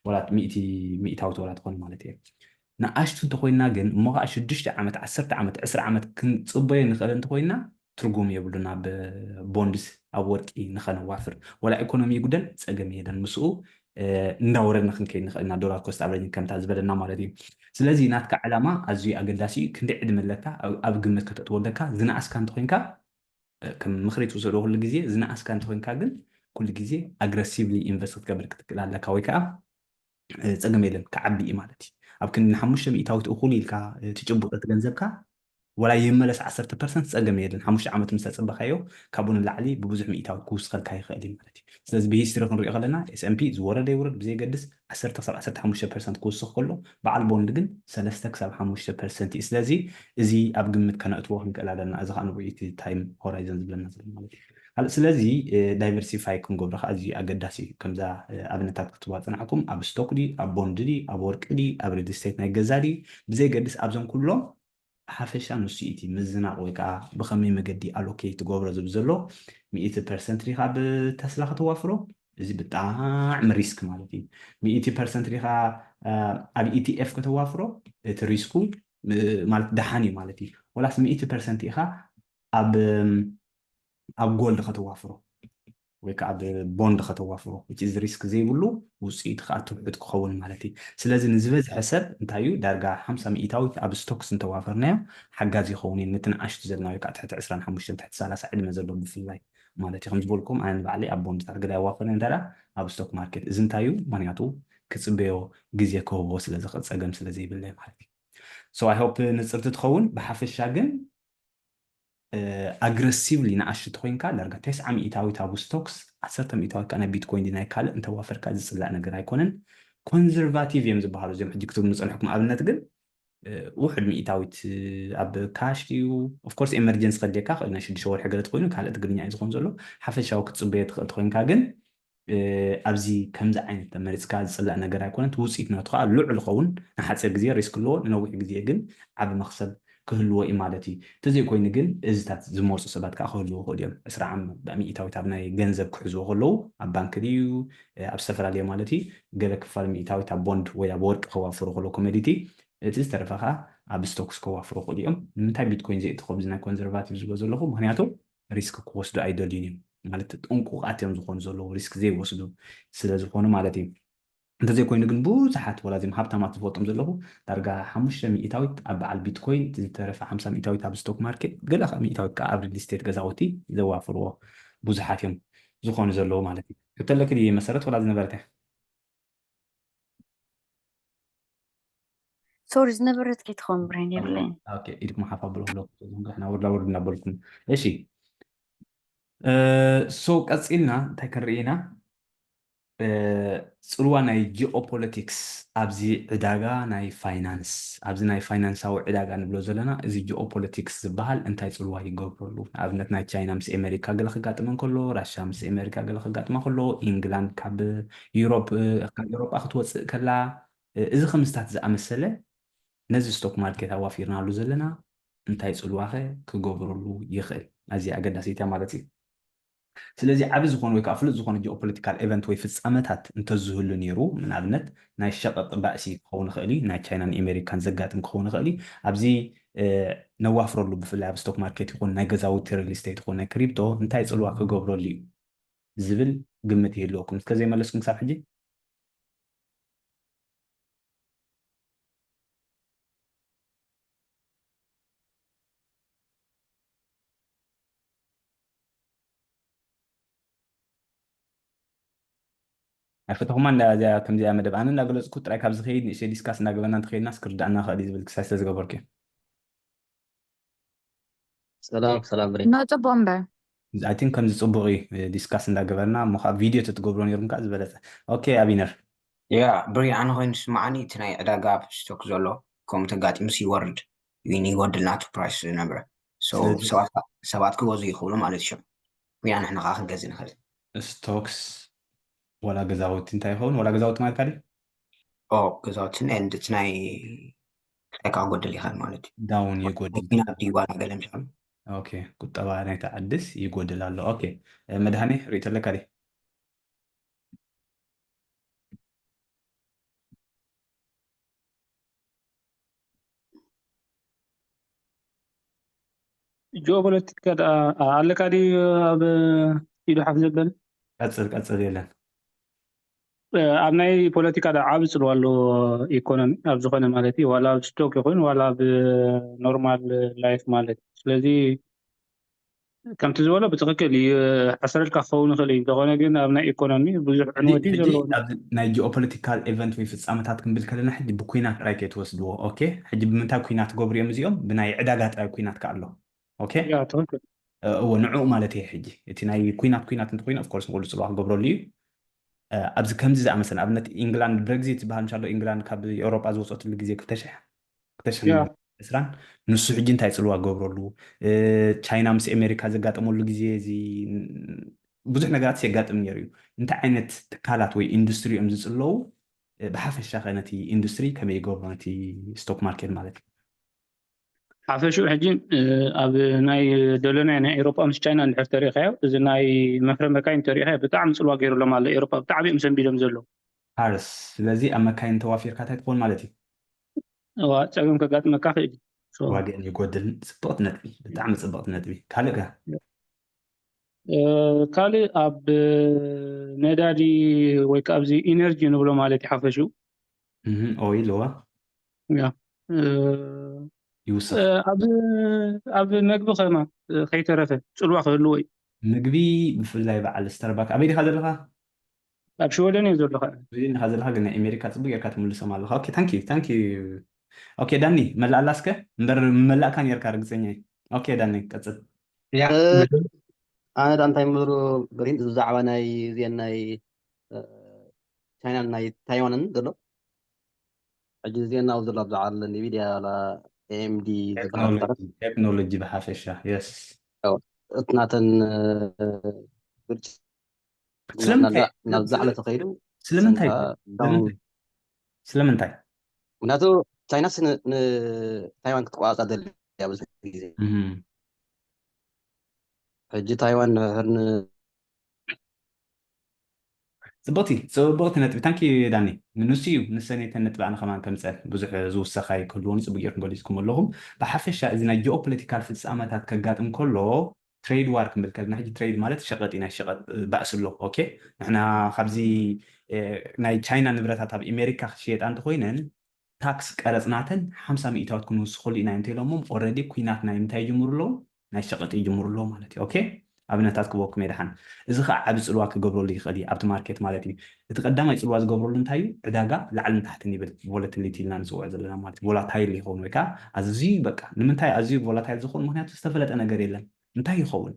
ወላ 100 ወላ ትኾን ማለት እዩ ንኣሽቱ እንተኮይና ግን እሞ ከዓ 6 ዓመት 10 ዓመት 20 ዓመት ክንፅበዮ ንኽእል እንተኮይና ትርጉም የብሉና ብቦንድስ ኣብ ወርቂ ንኸነዋፍር ወላ ኢኮኖሚ ጉደል ፀገም የለን ምስኡ እንዳወረድና ክንከይድ ንኽእል ኢና ዶላር ኮስት ኣቨሬጅ ከምታ ዝበለና ማለት እዩ ስለዚ ናትካ ዕላማ ኣዝዩ ኣገዳሲ እዩ ክንደይ ዕድመ ኣለካ ኣብ ግምት ከተእትዎ ኣለካ ዝነኣስካ እንተኮይንካ ከም ምክሪ ትውሰዶ ኩሉ ግዜ ዝነኣስካ እንተኮይንካ ግን ኩሉ ግዜ ኣግረሲቭሊ ኢንቨስት ክትገብር ክትክእል ኣለካ ወይ ከዓ ፀገም የለን ክዓቢ እዩ ማለት እዩ ኣብ ክንዲ 5 ሚእታዊት እኹል ኢልካ ትጭቡጥ ገንዘብካ ወላ ይመለስ 10% ፀገም የለን 5 ዓመት ምስ ተፅበኻዮ ካብኡ ንላዕሊ ብብዙሕ ሚእታዊት ክውስኸልካ ይኽእል እዩ ማለት እዩ ስለዚ ብሂስትሪ ክንሪኦ ከለና S&P ዝወረደ ይውረድ ብዘይገድስ 10-15% ክውስኽ ከሎ በዓል ቦንድ ግን 3-5% እዩ ስለዚ እዚ ኣብ ግምት ከነእትዎ ክንክእል ኣለና እዚ ከዓ ንውዒት ታይም ሆራይዘን ዝብለና ዘሎ ማለት እዩ ስለዚ ዳይቨርሲፋይ ክንገብሮ ከዓ ኣዝዩ ኣገዳሲ እዩ ከምዛ ኣብነታት ክትዋ ፅናዕኩም ኣብ ስቶክ ዲ ኣብ ቦንድ ዲ ኣብ ወርቂ ዲ ኣብ ሪል ስቴት ናይ ገዛ ዲ ብዘይገድስ ኣብዞም ኩሎም ብሓፈሻ ንሱ እቲ ምዝናቕ ወይ ከዓ ብከመይ መገዲ ኣሎኬት ትገብሮ ዝብል ዘሎ 100% ሪኻ ብተስላ ክትዋፍሮ እዚ ብጣዕሚ ሪስክ ማለት እዩ 100% ሪኻ ኣብ ኢቲኤፍ ከተዋፍሮ እቲ ሪስኩ ማለት ደሓን እዩ ማለት እዩ ወላስ 100% ኢኻ ኣብ ጎልድ ከተዋፍሮ ወይ ከዓ ብቦንድ ከተዋፍሮ እዚ ሪስክ ዘይብሉ ውፅኢት ከዓ ትውሕት ክኸውን ማለት እዩ ስለዚ ንዝበዝሐ ሰብ እንታይ እዩ ዳርጋ 50 ሚእታዊት ኣብ ስቶክስ እንተዋፈርናዮ ሓጋዝ ይኸውን እዩ ነቲ ንኣሽቱ ዘለና ወይ ከዓ ትሕቲ 25 ትሕቲ 30 ዕድመ ዘሎ ብፍላይ ማለት እዩ ከም ዝበልኩም ኣነ ንባዕለይ ኣብ ቦንድታት ገለ ኣዋፍረ እንተዳ ኣብ ስቶክ ማርኬት እዚ እንታይ እዩ ምክንያቱ ክፅበዮ ግዜ ክህቦ ስለዝኽእል ፀገም ስለዘይብለይ ማለት እዩ ሶ ኣይ ሆፕ ንፅርቲ ትኸውን ብሓፈሻ ግን ኣግረሲቭሊ ንኣሽቱ ኮይንካ ዳርጋ 9 ሚእታዊት ኣብ ስቶክስ 10 ሚእታዊት ከዓ ናይ ቢትኮይን ናይ ካልእ እንተዋፈርካ ዝፅላእ ነገር ኣይኮነን ኮንዘርቫቲቭ እዮም ዝበሃሉ እዚኦም ሕጂ ክትብሉ ንፀንሕኩም ኣብነት ግን ውሕድ ሚእታዊት ኣብ ካሽ ድዩ ኦፍኮርስ ኤመርጀንሲ ከድልየካ ክእል ናይ 6 ወርሒ ገለ ትኮይኑ ካልእ ትግርኛ እዩ ዝኮን ዘሎ ሓፈሻዊ ክትፅበዮ ትኽእል ትኮይንካ ግን ኣብዚ ከምዚ ዓይነት መሪፅካ ዝፅላእ ነገር ኣይኮነን ውፅኢት ናቱ ከዓ ልዑል ይኸውን ንሓፂር ግዜ ሪስክ ኣለዎ ንነዊሕ ግዜ ግን ዓብ መክሰብ ክህልዎ እዩ ማለት እዩ እንተዘይኮይኑ ግን እዚታት ዝመርፁ ሰባት ከዓ ክህልዎ ይኽእሉ እዮም 20 ሚእታዊት ኣብ ናይ ገንዘብ ክሕዝዎ ከለዉ ኣብ ባንኪ ድዩ ኣብ ዝተፈላለየ ማለት እዩ ገለ ክፋል ሚእታዊት ኣብ ቦንድ ወይ ኣብ ወርቂ ከዋፍሩ ከለዉ ኮሞዲቲ እቲ ዝተረፈ ከዓ ኣብ ስቶክስ ከዋፍሩ ይኽእሉ እዮም ንምንታይ ቢትኮይን ዘእቲ ከብዚ ናይ ኮንዘርቫቲቭ ዝብሎ ዘለኹ ምክንያቱ ሪስክ ክወስዱ ኣይደልዩን እዮም ማለት ጥንቁቃት እዮም ዝኾኑ ዘለዉ ሪስክ ዘይወስዱ ስለዝኾኑ ማለት እዩ እንተዘይኮይኑ ግን ብዙሓት ወላዚም ሃብታማት ዝፈልጦም ዘለኹ ዳርጋ 5 ሚእታዊት ኣብ በዓል ቢትኮይን ዝተረፈ 50 ሚእታዊት ኣብ ስቶክ ማርኬት ገለ ሚእታዊት ከዓ ኣብ ሪል ስቴት ገዛውቲ ዘዋፍርዎ ብዙሓት እዮም ዝኾኑ ዘለዉ ማለት እዩ ክተለክ ድየ መሰረት ወላ ዝነበረተ ሶሪ ዝነበረት ከይትኸውን ብሬን የብለይን ኢድኩም ሓፍ ኣበሎ ሕና ውርዳ ውርድ እናበልኩም እሺ ሶ ቀፂልና እንታይ ክንርኢና ፅልዋ ናይ ጂኦፖለቲክስ ኣብዚ ዕዳጋ ናይ ፋይናንስ ኣብዚ ናይ ፋይናንሳዊ ዕዳጋ ንብሎ ዘለና እዚ ጂኦፖለቲክስ ዝበሃል እንታይ ፅልዋ ይገብረሉ ንኣብነት ናይ ቻይና ምስ ኣሜሪካ ገለ ክጋጥመን ከሎ ራሻ ምስ ኣሜሪካ ገለ ክጋጥማ ከሎ ኢንግላንድ ካብ ኤውሮጳ ክትወፅእ ከላ እዚ ከምስታት ዝኣመሰለ ነዚ ስቶክ ማርኬት ኣዋፊርናሉ ዘለና እንታይ ፅልዋ ኸ ክገብረሉ ይኽእል ኣዝያ ኣገዳሲት እያ ማለት እዩ ስለዚ ዓብ ዝኾኑ ወይ ከዓ ፍሉጥ ዝኾኑ ጂኦፖለቲካል ኤቨንት ወይ ፍፃመታት እንተዝህሉ ነይሩ ንኣብነት ናይ ሸቐጥ ባእሲ ክኸውን ይኽእል እዩ ናይ ቻይናን ኣሜሪካን ዘጋጥም ክኸውን ይኽእል እዩ ኣብዚ ነዋፍረሉ ብፍላይ ኣብ ስቶክ ማርኬት ይኹን ናይ ገዛውቲ ሪል ስቴት ይኹን ናይ ክሪፕቶ እንታይ ፅልዋ ክገብረሉ እዩ ዝብል ግምት ይህልወኩም እስከዘይመለስኩም ክሳብ ሕጂ ኣይፈተኹማ ከምዚኣ መደብ ኣነ እናገለፅኩ ጥራይ ካብ ዝኸይድ ንእሽተይ ዲስካስ እናገበና እንተኸይድና ስክርዳእና ክእል ዝብል ክሳይ ስለዝገበርኩ ሰላም ብሬ ነፅቦ እምበር ኣይ ቲንክ ከምዚ ፅቡቅ እዩ ዲስካስ እንዳገበርና እሞ ከዓ ቪድዮ ተትገብሮ ነይሩም ከዓ ዝበለፀ ኦኬ ኣቢነር ያ ብሬ ኣነ ኮይኑ ስማዓኒ እቲ ናይ ዕዳጋ ስቶክ ዘሎ ከምኡ ተጋጢሙስ ይወርድ ዊን ይጎድል ናቱ ፕራይስ ዝነበረ ሰባት ክገዙ ይኽእሉ ማለት እዩ ወይ ንሕና ከዓ ክንገዝእ ንኽእል ስቶክስ ወላ ገዛውቲ እንታይ ይኸውን ወላ ገዛውቲ ማለት ካሊ ገዛውትን ኤንድ እቲ ናይ ዕዳጋ ክጎድል ይኽእል ማለት እዩ ዳውን ይጎድል መኪና ዲዋና ገለ ምሻሉ ኦኬ ቁጠባ ናይ ተዓድስ ይጎድል ኣሎ ኦኬ መድሃኒ ርእቶ ኣለካ ዲ ጂኦፖለቲካ ኣለካ ዲ ኣብ ኢዱ ሓፍ ዘበል ቀፅል የለን ኣብ ናይ ፖለቲካ ዓብ ፅልዋ ኣሎ ኢኮኖሚ ኣብ ዝኾነ ማለት እዩ ዋላ ኣብ ስቶክ ይኹን ዋላ ኣብ ኖርማል ላይፍ ማለት እዩ ስለዚ ከምቲ ዝበሎ ብትክክል ሓሰረልካ ክኸውን ይኽእል እዩ እንተኾነ ግን ኣብ ናይ ኢኮኖሚ ብዙሕ ዕንወት እዩ ዘለዎ ናይ ጂኦፖለቲካል ኤቨንት ወይ ፍፃመታት ክንብል ከለና ሕጂ ብኩናት ጥራይ ከይትወስድዎ ኦኬ ሕጂ ብምንታይ ኩናት ገብሩ እዮም እዚኦም ብናይ ዕዳጋ ጥራይ ኩናት ከ ኣሎ ኦኬ ትክክል እዎ ንዕኡ ማለት እየ ሕጂ እቲ ናይ ኩናት እንተኮይኑ ኦፍኮርስ ንኩሉ ፅልዋ ክገብረሉ እዩ ኣብዚ ከምዚ ዝኣመሰለ ኣብነት ኢንግላንድ ብሬግዚት ዝበሃል ምሻሎ ኢንግላንድ ካብ ኤውሮጳ ዝወፀትሉ ግዜ 2000 እስራን ንሱ ሕጂ እንታይ ፅልዋ ገብረሉ ቻይና ምስ ኣሜሪካ ዘጋጠመሉ ግዜ እዚ ብዙሕ ነገራት የጋጥም ነይሩ እዩ እንታይ ዓይነት ትካላት ወይ ኢንዱስትሪ እዮም ዝፅለዉ ብሓፈሻ ኸ ነቲ ኢንዱስትሪ ከመይ ይገብሮ ነቲ ስቶክ ማርኬት ማለት እዩ ሓፈሽኡ ሕጂ ኣብ ናይ ደሎናይ ናይ ኤሮጳ ምስ ቻይና እንድሕር ተሪእኻዮ እዚ ናይ መፍረ መካይን ተሪእኻዮ ብጣዕሚ ፅልዋ ገይሩሎም ኣሎ ኤሮጳ ብጣዕሚ እዮም ሰንቢዶም ዘለዉ ሃርስ ስለዚ ኣብ መካይን ተዋፊርካ እንታይ ትኾን ማለት እዩ ፀገም ከጋጥመካ ክእል ዋግአን ይጎድል ፅብቕቲ ነጥቢ ብጣዕሚ ፅብቕቲ ነጥቢ ካልእ ከ ካልእ ኣብ ነዳዲ ወይ ከዓ ኣብዚ ኢነርጂ ንብሎ ማለት ይሓፈሽኡ ኦይል ዋ ይውስኽ ኣብ ምግቢ ኸማ ከይተረፈ ፅልዋ ክህልዎ እዩ ምግቢ ብፍላይ በዓል ስተርባክ ኣበይ ዲኻ ዘለኻ ኣብ ሽወደን እየ ዘለኻ ዲኻ ዘለኻ ግን ናይ ኣሜሪካ ፅቡቅ ጌርካ ትምልሶም ኣለኻ ኦኬ ታንኪ ኦኬ ዳኒ መላእላስከ እምበር መላእካ ነርካ ርግፀኛ እዩ ኦኬ ዳኒ ቀፅል ኣነ ዳ እንታይ ምብሩ ገሪም ብዛዕባ ናይ እዚአን ናይ ቻይናን ናይ ታይዋንን ዘሎ ሕጂ እዚአን ኣብኡ ዘሎ ብዛዕባ ኒቪድያ ኤምዲ ቴክኖሎጂ ብሓፈሻ የስ እትናተን ናብ ዛዕለ ተኸይዱ ስለምንታይ ምክንያቱ ቻይናስ ንታይዋን ክትቋፃ ደልያ ብዙሕ ግዜ ሕጂ ታይዋን ህርን ፅብቕቲ ነጥቢ ታንኪ ዳኒ ንሱ እዩ ንሰነይተን ነጥቢ ኣነ ከማን ከምፀን ብዙሕ ዝውሰኻይ ክህልዎኒ ፅቡቅ ጌርኩም ገሊፅኩም ኣለኹም ብሓፈሻ እዚ ናይ ጂኦፖለቲካል ፍፃመታት ከጋጥም ከሎ ትሬድ ዋር ክንብል ከለና ሕጂ ትሬድ ማለት ሸቐጥ ናይ ሸቐጥ ባእሲ ኣሎ ኦኬ ንሕና ካብዚ ናይ ቻይና ንብረታት ኣብ ኣሜሪካ ክሽየጣ እንተኮይነን ታክስ ቀረፅናተን 50 ሚእታዊት ክንውስኸሉ ኢና እንተኢሎሞም ኦልሬዲ ኩናት ናይ ምንታይ ይጅምሩ ኣለዉ ናይ ሸቐጥ ይጅምሩ ኣለዉ ማለት እዩ ኦኬ ኣብነታት ክበኩም የድሓን እዚ ከዓ ዓብ ፅልዋ ክገብረሉ ይኽእል እዩ ኣብቲ ማርኬት ማለት እዩ እቲ ቀዳማይ ፅልዋ ዝገብረሉ እንታይ እዩ ዕዳጋ ላዕልን ታሕትን ይብል ቮለቲሊቲ ኢልና ንፅውዕ ዘለና ማለት እዩ ቮላታይል ይኸውን ወይ ከዓ ኣዝዩ በቃ ንምንታይ ኣዝዩ ቮላታይል ዝኸውን ምክንያቱ ዝተፈለጠ ነገር የለን እንታይ ይኸውን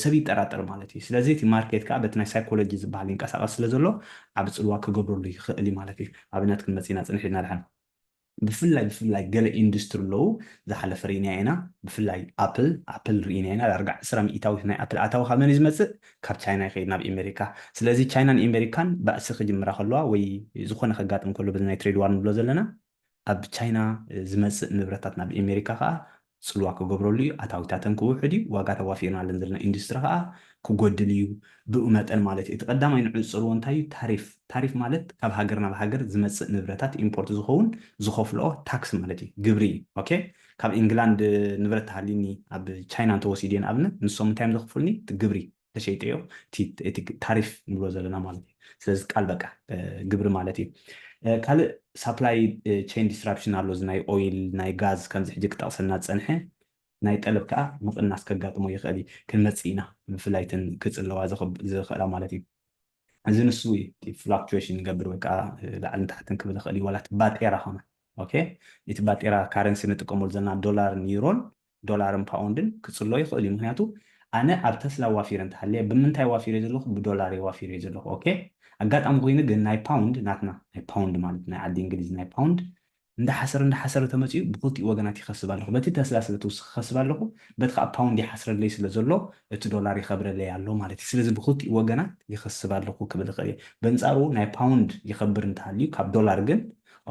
ሰብ ይጠራጠር ማለት እዩ ስለዚ እቲ ማርኬት ከዓ በቲ ናይ ሳይኮሎጂ ዝበሃል ይንቀሳቐስ ስለ ዘሎ ዓብ ፅልዋ ክገብረሉ ይኽእል እዩ ማለት እዩ ኣብነት ክንመፂና ፅንሕ ኢልና ድሓን ብፍላይ ገለ ኢንዱስትሪ ኣለዉ ዝሓለፈ ርኢና ኢና ብፍላይ ኣፕል ርኢና ኢና ዳርጋ 10 ሚእታዊት ናይ ኣፕል ኣታዊ ካብ መን ዝመፅእ ካብ ቻይና ይኸይድ ናብ ኣሜሪካ ስለዚ ቻይናን ኣሜሪካን ባእሲ ክጅምራ ከለዋ ወይ ዝኾነ ከጋጥም ከሎ በዚ ናይ ትሬድ ዋር ንብሎ ዘለና ኣብ ቻይና ዝመፅእ ንብረታት ናብ ኣሜሪካ ከዓ ፅልዋ ክገብረሉ እዩ ኣታዊታተን ክውሕድ እዩ ዋጋ ተዋፊርና ኣለን ዘለና ኢንዱስትሪ ከዓ ክጎድል እዩ ብኡ መጠን ማለት እዩ እቲ ቀዳማይ ንዑ ዝፅልዎ እንታይ እዩ ታሪፍ ማለት ካብ ሃገር ናብ ሃገር ዝመፅእ ንብረታት ኢምፖርት ዝኸውን ዝኸፍልኦ ታክስ ማለት እዩ ግብሪ እዩ ኦኬ ካብ ኢንግላንድ ንብረት ተሃሊኒ ኣብ ቻይና እንተወሲድ እየ ንኣብነት ንሶም እንታይ እዮም ዘኽፍልኒ እቲ ግብሪ ተሸይጠዮ እቲ ታሪፍ ንብሎ ዘለና ማለት እዩ ስለዚ ቃል በቃ ግብሪ ማለት እዩ ካልእ ሳፕላይ ቼን ዲስራፕሽን ኣሎ እዚ ናይ ኦይል ናይ ጋዝ ከምዚ ሕጂ ክጠቕሰልና ዝፀንሐ ናይ ጠለብ ከዓ ምቕናስ ከጋጥሞ ይኽእል እዩ ክንመፅእ ኢና ብፍላይትን ክፅለዋ ዝኽእላ ማለት እዩ እዚ ንሱ ፍላክቹዌሽን ይገብር ወይ ከዓ ላዕልን ታሕትን ክብል ይኽእል እዩ ዋላት ባጤራ ኸማ ኦኬ እቲ ባጤራ ካረንሲ ንጥቀመሉ ዘለና ዶላርን ዩሮን ዶላርን ፓውንድን ክፅሎ ይኽእል እዩ ምክንያቱ ኣነ ኣብ ተስላ ዋፊረ እንተሃልየ ብምንታይ ዋፊረ ዘለኹ ብዶላር ዋፊረ ዘለኹ ኦኬ ኣጋጣሚ ኮይኑ ግን ናይ ፓውንድ ናትና ናይ ፓውንድ ማለት ናይ ዓዲ እንግሊዝ ናይ ፓውንድ እንዳሓሰረ ተመፅኡ ብክልቲኡ ወገናት ይኸስብ ኣለኹ በቲ ተስላ ስለትውስኽ ክኸስብ ኣለኹ በቲ ከዓ ፓውንድ ይሓስረለይ ስለ ዘሎ እቲ ዶላር ይኸብረለይ ኣሎ ማለት እዩ ስለዚ ብክልቲኡ ወገናት ይኸስብ ኣለኹ ክብል ይኽእል እየ በንፃሩ ናይ ፓውንድ ይኸብር እንተሃልዩ ካብ ዶላር ግን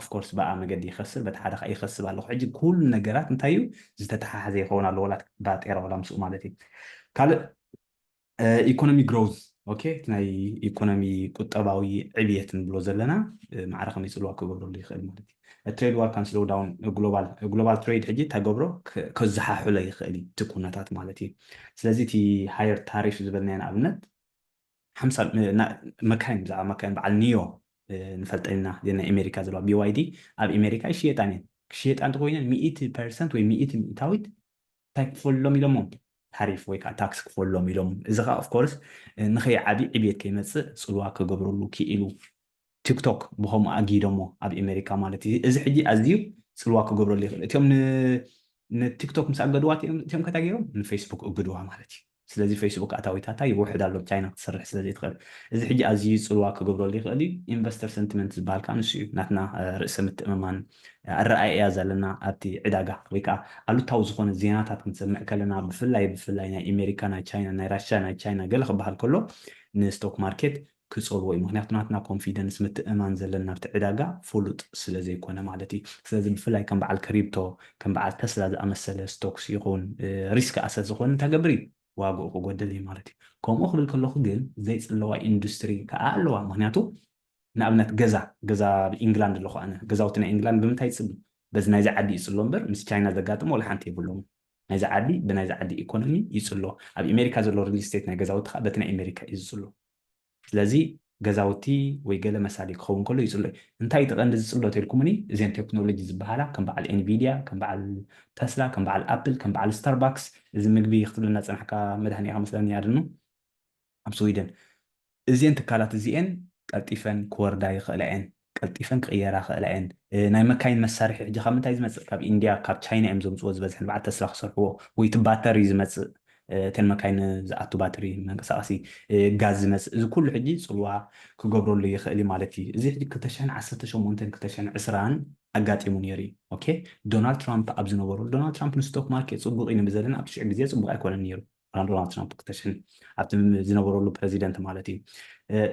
ኦፍኮርስ በኣ መገዲ ይኸስር በቲ ሓደ ከዓ ይኸስብ ኣለኹ ሕጂ ኩሉ ነገራት እንታይ እዩ ዝተተሓሓዘ ይኸውን ኣሎ ወላት ባጤራ ወላ ምስኡ ማለት እዩ ካልእ ኢኮኖሚ ግሮዝ ኦኬ ናይ ኢኮኖሚ ቁጠባዊ ዕብየት ንብሎ ዘለና ማዕረ ከመይ ፅልዋ ክገብረሉ ይኽእል ማለት እዩ ትሬድ ዋር ካን ስሎው ዳውን ግሎባል ትሬድ ሕጂ ተገብሮ ከዘሓሕሎ ይኽእል እዩ እቲ ኩነታት ማለት እዩ ስለዚ እቲ ሃየር ታሪፍ ዝበልና ንኣብነት መካይን ብዛዕባ መካይን በዓል ኒዮ ንፈልጠና ናይ ኣሜሪካ ዘለዋ ቢዋይዲ ኣብ ኣሜሪካ ይሽየጣን እየን ክሽየጣ እንተኮይነን 100% ወይ 100 ሚእታዊት እንታይ ክፈልሎም ኢሎሞም ታሪፍ ወይ ከዓ ታክስ ክፈልሎም ኢሎም እዚ ከዓ ኦፍኮርስ ንኸይዓቢ ዕብየት ከይመፅእ ፅልዋ ክገብረሉ ክኢሉ ቲክቶክ ብከምኡ ኣጊዶሞ ኣብ ኣሜሪካ ማለት እዩ እዚ ሕጂ ኣዝዩ ፅልዋ ክገብረሉ ይኽእል እቲኦም ንቲክቶክ ምስ ኣገድዋ እቲኦም ከታ ገይሮም ንፌስቡክ እግድዋ ማለት እዩ ስለዚህ ፌስቡክ ኣታዊታታ ይውሕድ ኣሎ ቻይና ክትሰርሕ ስለዘይ ትኽእል እዚ ሕጂ ኣዝዩ ፅልዋ ክገብረሉ ይኽእል እዩ ኢንቨስተር ሰንቲመንት ዝበሃል ከዓ ንሱ እዩ ናትና ርእሰ ምትእምማን ኣረኣእያ ዘለና ኣብቲ ዕዳጋ ወይ ከዓ ኣሉታዊ ዝኾነ ዜናታት ክንሰምዕ ከለና ብፍላይ ናይ ኣሜሪካ ናይ ቻይና ናይ ራሽያ ናይ ቻይና ገለ ክበሃል ከሎ ንስቶክ ማርኬት ክፀልዎ እዩ ምክንያቱ ናትና ኮንፊደንስ ምትእማን ዘለና ኣብቲ ዕዳጋ ፍሉጥ ስለዘይኮነ ማለት እዩ ስለዚ ብፍላይ ከም በዓል ክሪፕቶ ከም በዓል ተስላ ዝኣመሰለ ስቶክስ ይኹን ሪስክ ኣሰት ዝኾነ እንተገብር እዩ ዋግኡ ክጎድል እዩ ማለት እዩ ከምኡ ክብል ከለኹ ግን ዘይፅለዋ ኢንዱስትሪ ከዓ ኣለዋ ምክንያቱ ንኣብነት ገዛ ብኢንግላንድ ኣለኹ ኣነ ገዛውቲ ናይ ኢንግላንድ ብምንታይ ይፅቢ በዚ ናይዚ ዓዲ ይፅሎ እምበር ምስ ቻይና ዘጋጥሞ ወላ ሓንቲ የብሎም ናይዚ ዓዲ ብናይዚ ዓዲ ኢኮኖሚ ይፅሎ ኣብ ኣሜሪካ ዘሎ ሪል ስቴት ናይ ገዛውቲ ከዓ በቲ ናይ ኣሜሪካ እዩ ዝፅሎ ስለዚ ገዛውቲ ወይ ገለ መሳሊ ክኸውን ከሎ ይፅሎ እንታይ ይጥቀንዲ ዝፅሎ ተልኩምኒ እዚን ቴክኖሎጂ ዝበሃላ ከም በዓል ኤንቪድያ ከም በዓል ተስላ ከም በዓል ኣፕል ከም በዓል ስታርባክስ እዚ ምግቢ ክትብለና ፀናሕካ መድሃኒ ኢኻ መስለኒ ያድኑ ኣብ ስዊድን እዚአን ትካላት እዚአን ቀልጢፈን ክወርዳ ይኽእላ እየን ቀልጢፈን ክቕየራ ክእላ እየን ናይ መካይን መሳርሒ ሕጂ ካብ ምንታይ ዝመፅእ ካብ ኢንድያ ካብ ቻይና እዮም ዘምፅዎ ዝበዝሕን በዓል ተስላ ክሰርሕዎ ወይ እቲ ባተሪ ዝመፅእ ተን መካይን ዝኣቱ ባትሪ መንቀሳቐሲ ጋዝ ዝመፅእ እዚ ኩሉ ሕጂ ፅልዋ ክገብረሉ ይኽእል ማለት እዩ እዚ ሕጂ 2018 2020 ኣጋጢሙ ነይሩ እዩ ኦኬ ዶናልድ ትራምፕ ኣብ ዝነበሩ ዶናልድ ትራምፕ ንስቶክ ማርኬት ፅቡቅ እዩ ንብል ዘለና ኣብ 90 ግዜ ፅቡቅ ኣይኮነን ነይሩ ዶናልድ ትራምፕ ኣብቲ ዝነበረሉ ፕረዚደንት ማለት እዩ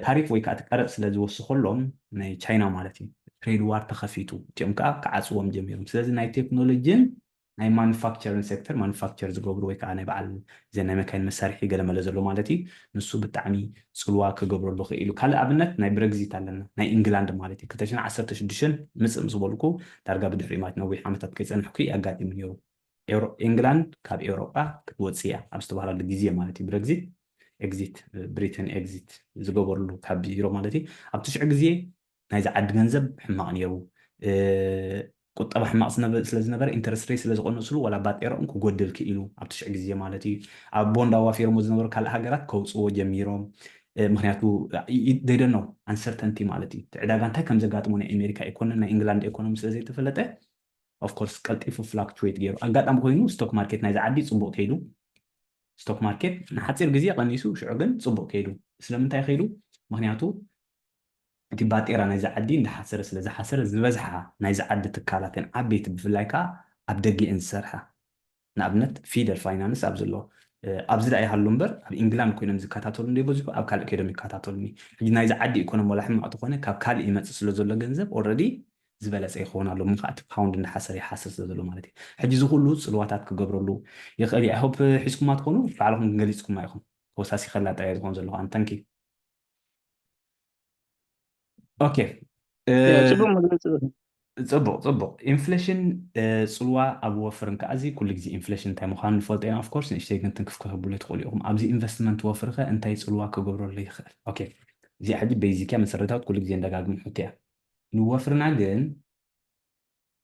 ታሪፍ ወይ ከዓ ትቀረፅ ስለ ዝወሱ ከሎም ናይ ቻይና ማለት እዩ ትሬድ ዋር ተኸፊቱ እቲኦም ከዓ ክዓፅዎም ጀሚሮም ስለዚ ናይ ቴክኖሎጂን ናይ ማኑፋክቸርን ሴክተር ማኑፋክቸር ዝገብሩ ወይ ከዓ ናይ በዓል እዚን ናይ መካይን መሳርሒ ገለመለ ዘሎ ማለት እዩ ንሱ ብጣዕሚ ፅልዋ ክገብረሉ ክኢሉ ካልእ ኣብነት ናይ ብረግዚት ኣለና ናይ ኢንግላንድ ማለት እዩ 2016 ምፅእ ምስ በልኩ ዳርጋ ብድሕሪ ማለት ነዊሕ ዓመታት ከይፀንሕኩ ኣጋጢሙ ነይሩ ኢንግላንድ ካብ ኤውሮጳ ክትወፅእ እያ ኣብ ዝተባሃለሉ ግዜ ማለት እዩ ብረግዚት ኤግዚት ብሪተን ኤግዚት ዝገበርሉ ካብ ቢሮ ማለት እዩ ኣብ 90 ግዜ ናይዚ ዓዲ ገንዘብ ሕማቕ ነይሩ ቁጠባ ሕማቕ ስለዝነበረ ኢንተረስት ሬት ስለዝቐንስሉ ወላ ባጤሮኦም ክጎድል ክኢሉ ኣብ 90 ግዜ ማለት እዩ ኣብ ቦንድ ኣዋፊሮሞ ዝነበሩ ካልእ ሃገራት ከውፅዎ ጀሚሮም ምክንያቱ ደይደኖ አንሰርተንቲ ማለት እዩ ዕዳጋ እንታይ ከም ዘጋጥሞ ናይ ኣሜሪካ ኢኮኖሚ ናይ ኢንግላንድ ኢኮኖሚ ስለዘይተፈለጠ ኦፍኮርስ ቀልጢፉ ፍላክቹዌት ገይሩ ኣጋጣሚ ኮይኑ ስቶክ ማርኬት ናይዚ ዓዲ ፅቡቅ ከይዱ ስቶክ ማርኬት ንሓፂር ግዜ ቀኒሱ ሽዑ ግን ፅቡቅ ከይዱ ስለምንታይ ከይዱ ምክንያቱ እቲ ባጤራ ናይዚ ዓዲ እንዳሓሰረ ስለዝሓሰረ ዝበዝሓ ናይዚ ዓዲ ትካላትን ዓበይቲ ብፍላይ ከዓ ኣብ ደጊአን ዝሰርሓ ንኣብነት ፊደል ፋይናንስ ኣብ ዘሎ ኣብዚ ዳ ይሃሉ እምበር ኣብ ኢንግላንድ ኮይኖም ዝከታተሉ እንደይበዚሑ ኣብ ካልእ ከይዶም ይከታተሉኒ ሕጂ ናይዚ ዓዲ ኢኮኖሚ ወላ ሕማቅ ተኾነ ካብ ካልእ ይመፅእ ስለ ዘሎ ገንዘብ ኦልሬዲ ዝበለፀ ይኸውን ኣሎ ምካዓ እቲ ፓውንድ እንዳሓሰረ ይሓስር ስለ ዘሎ ማለት እዩ ሕጂ እዚ ኩሉ ፅልዋታት ክገብረሉ ይኽእል እዩ ኣይሆፕ ሒዝኩማ ትኾኑ ባዕልኩም ገሊፅኩማ ኢኹም ተወሳሲ ከላጣ እየ ዝኮን ዘለኹ ኣነ ተንኪ ኦኬ ፅቡቅ ኢንፍሌሽን ፅልዋ ኣብ ወፍርን ከዓ እዚ ኩሉ ግዜ ኢንፍሌሽን እንታይ ምዃኑ ንፈልጦ ኢና ኦፍኮርስ ንእሽተይ ግን ትንክፍ ክህብሉ ትኽእሉ ኢኹም ኣብዚ ኢንቨስትመንት ወፍሪ ኸ እንታይ ፅልዋ ክገብረሉ ይኽእል ኦኬ እዚኣ ሕጂ ቤዚክያ መሰረታዊት ኩሉ ግዜ እንደጋግሙ ሕቶ እያ ንወፍርና ግን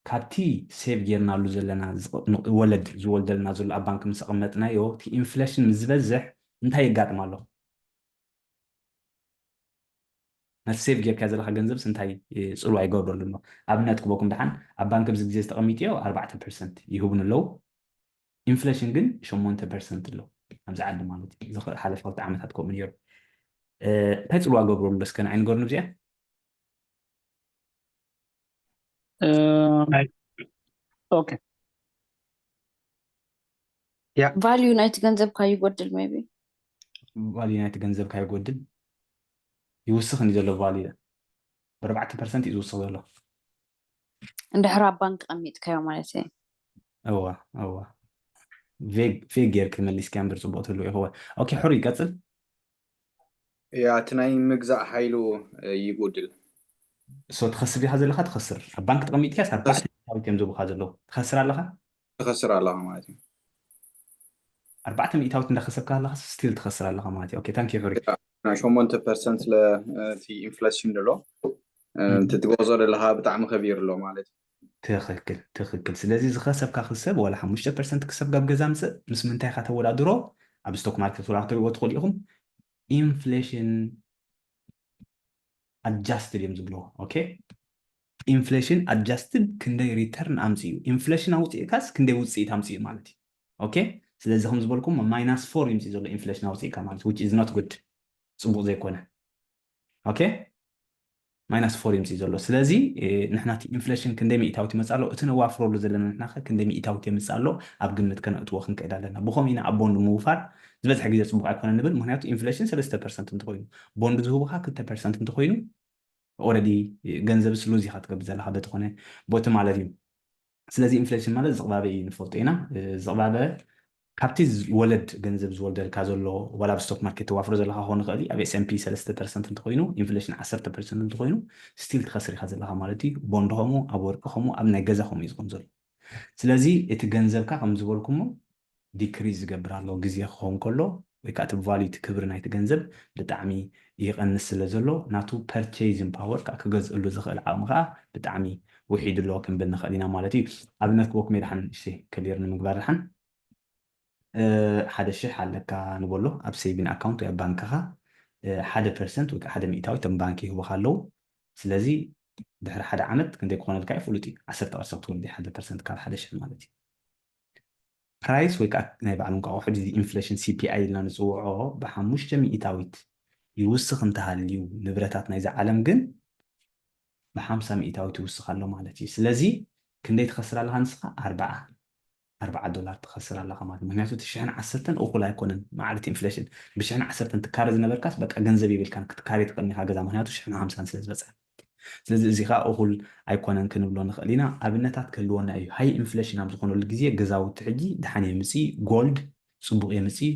ካብቲ ሴቭ ጌርናሉ ዘለና ወለድ ዝወልደልና ዘሎ ኣብ ባንክ ምስ ኣቐመጥናዮ እቲ ኢንፍሌሽን ምስ ዝበዝሕ እንታይ የጋጥም ኣሎ ነቲ ሴቭ ጌርካ ዘለካ ገንዘብስ እንታይ ፅልዋ ይገብረሉ ኣሎ ኣብነት ክበኩም ድሓን ኣብ ባንክ ብዚ ግዜ ዝተቐሚጥዮ 4% ይህቡን ኣለዉ ኢንፍሌሽን ግን 8% ኣሎ ኣብዚ ዓዲ ማለት እዩ ዝሓለፈ ክልተ ዓመታት ከምኡ ነይሩ እንታይ ፅልዋ ገብረሉ ደስ ከን ኣይንገርኑ እዚኣ ኦኬ ቫልዩ ናይቲ ገንዘብካ ይጎድል ሜቢ ቫልዩ ናይቲ ገንዘብካ ይጎድል ይውስኽ እንዲ ዘሎ ቫልዩ ብ4% እዩ ዝውስኽ ዘሎ እንድሕር ኣብ ባንክ ቀሚጥካዮ ማለት እዩ እዋ ፌግ ጌርክ መሊስካ እምበር ፅቡቅ ትህልው ይኸወ ኦኬ ሕሩ ይቀፅል እቲ ናይ ምግዛእ ሓይሉ ይጎድል ሶ ትኸስር ኢኻ ዘለካ ትኸስር ኣብ ባንክ ተቐሚጥካ 4% እዮም ዝቡካ ዘለዉ ትኸስር ኣለካ ትኸስር ኣለካ ማለት እዩ 4% እንዳኸሰብካ ኣለካ ስቲል ትኸስር ኣለካ ማለት እዩ ኦኬ ታንኪ ሕሪ 8% ለቲ ኢንፍሌሽን ደሎ ትትገዞ ዘለካ ብጣዕሚ ከቢር ኣሎ ማለት እዩ ትኽክል ስለዚ ዝኸሰብካ ክሰብ ወላ 5% ክሰብ ጋብ ገዛ ምፅእ ምስ ምንታይ ካ ተወዳድሮ ኣብ ስቶክ ማርኬት ወላ ክትሪእዎ ትኽእሉ ኢኹም ኢንፍሌሽን adjusted እዮም ዝብልዎ ኦኬ ኢንፍሌሽን adjusted ክንደይ ሪተርን ኣምፅኡ ኢንፍሌሽን ኣውፅኢካስ ክንደይ ውፅኢት ኣምፅኡ ማለት እዩ ኦኬ ስለዚ ከም ዝበልኩም -4 እዩ ዘሎ ኢንፍሌሽን ኣውፅኢካ ማለት which is not good ፅቡቅ ዘይኮነ ኦኬ -4 እዩ ዘሎ ስለዚ ንሕና እቲ ኢንፍሌሽን ክንደይ ሚእታዊት ይመፅእ ኣሎ እቲ ነዋፍረሉ ዘለና ንሕና ኸ ክንደይ ሚእታዊት የምፅእ ኣሎ ኣብ ግምት ከነእትዎ ክንከይድ ኣለና ብኸምኡ ኢና ኣብ ቦንድ ምውፋር ዝበዝሐ ግዜ ፅቡቅ ኣይኮነ ንብል ምክንያቱ ኢንፍሌሽን 3% እንተኮይኑ ቦንድ ዝህቡካ 2% እንተኮይኑ ኦልሬዲ ገንዘብ ስሉዝ ኢኻ ትገብር ዘለካ በቲ ኮነ ቦቲ ማለት እዩ ስለዚ ኢንፍሌሽን ማለት ዝቕባበ እዩ ንፈልጦ ኢና ዝቕባበ ካብቲ ወለድ ገንዘብ ዝወልደልካ ዘሎ ዋላ ኣብ ስቶክ ማርኬት ተዋፍሮ ዘለካ ክኾን ይኽእል ኣብ ኤስኤምፒ 3% እንተኮይኑ ኢንፍሌሽን 10% እንተኮይኑ ስቲል ትኸስር ኢኻ ዘለካ ማለት እዩ ቦንድ ከምኡ ኣብ ወርቂ ከምኡ ኣብ ናይ ገዛ ከምኡ እዩ ዝኸውን ዘሎ ስለዚ እቲ ገንዘብካ ከም ዝበልኩሞ ዲክሪዝ ዝገብር ኣሎ ግዜ ክኸውን ከሎ ወይ ከዓ እቲ ቫልዩ እቲ ክብሪ ናይቲ ገንዘብ ብጣዕሚ ይቐንስ ስለ ዘሎ ናቱ ፐርቼዝን ፓወር ከዓ ክገዝእሉ ዝኽእል ዓቕሚ ከዓ ብጣዕሚ ውሒድ ኣሎ ክንብል ንኽእል ኢና ማለት እዩ ኣብነት ክበኩም ድሓን ክሊር ንምግባር ድሓን 1,000 ኣለካ ንበሎ ኣብ ሴቪን ኣካውንት ወይ ኣብ ባንክኻ 1% ወይ ከዓ 1 ሚእታዊ እቶም ባንኪ ይህቡካ ኣለዉ ስለዚ ድሕሪ 1 ዓመት ክንደይ ክኾነልካ ይፍሉጥ እዩ 10 ቅርሺ ክትወልዲ 1% ካብ 1,000 ማለት እዩ ፕራይስ ወይ ከዓ ናይ ባዕሎም ቃ ውሕድ ኢንፍሌሽን ሲፒአይ ኢልና ንፅውዖ ብ5 ሚእታዊት ይውስኽ እንተሃልዩ ንብረታት ናይዚ ዓለም ግን ብ50 ሚእታዊት ይውስኽ ኣሎ ማለት እዩ ስለዚ ክንደይ ትኸስር ኣለካ ንስኻ $4 ትኸስር ኣለካ ማለት ምክንያቱ እቲ 10 እኩል ኣይኮነን ማለት ኢንፍሌሽን ብ10 ትካረ ዝነበርካስ በቃ ገንዘብ ይብልካ ክትካረ ትኽእልኒ ኢኻ ገዛ ምክንያቱ 50 ስለ ዝበፅሕ ስለዚ እዚ ከዓ እኩል ኣይኮነን ክንብሎ ንኽእል ኢና ኣብነታት ክህልወና እዩ ሃይ ኢንፍሌሽን ኣብ ዝኾነሉ ግዜ ገዛውቲ ሕጂ ድሓን የምፅእ ጎልድ ፅቡቅ የምፅእ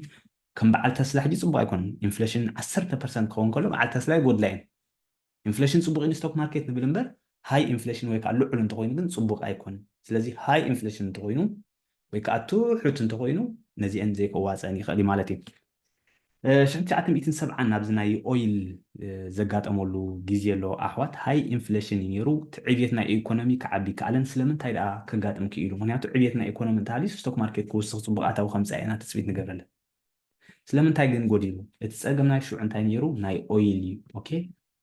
ከም በዓል ተስላ ሕጂ ፅቡቅ ኣይኮነን ኢንፍሌሽን 10% ክኸውን ከሎ በዓል ተስላ ይጎድላ እየን ኢንፍሌሽን ፅቡቅ እዩ ስቶክ ማርኬት ንብል እምበር ሃይ ኢንፍሌሽን ወይ ከዓ ልዑል እንተኮይኑ ግን ፅቡቅ ኣይኮነን ስለዚ ሃይ ኢንፍሌሽን እንተኮይኑ ወይ ከዓ ትሑት እንተኮይኑ ነዚአን ዘይከዋፅአን ይኽእል እዩ ማለት እዩ 1970 ናብዚ ናይ ኦይል ዘጋጠመሉ ግዜ ኣሎ ኣሕዋት ሃይ ኢንፍሌሽን እዩ ነይሩ እቲ ዕብየት ናይ ኢኮኖሚ ክዓቢ ከኣለን ስለምንታይ ደኣ ክጋጥም ክኢሉ ምክንያቱ ዕብየት ናይ ኢኮኖሚ እንተሃልዩ ስቶክ ማርኬት ክውስኽ ፅቡቅ ኣታዊ ከምፃ ኢና ተፅቢት ንገብረለን ስለምንታይ ግን ጎዲሉ እቲ ፀገም ናይ ሽዑ እንታይ ነይሩ ናይ ኦይል እዩ ኦኬ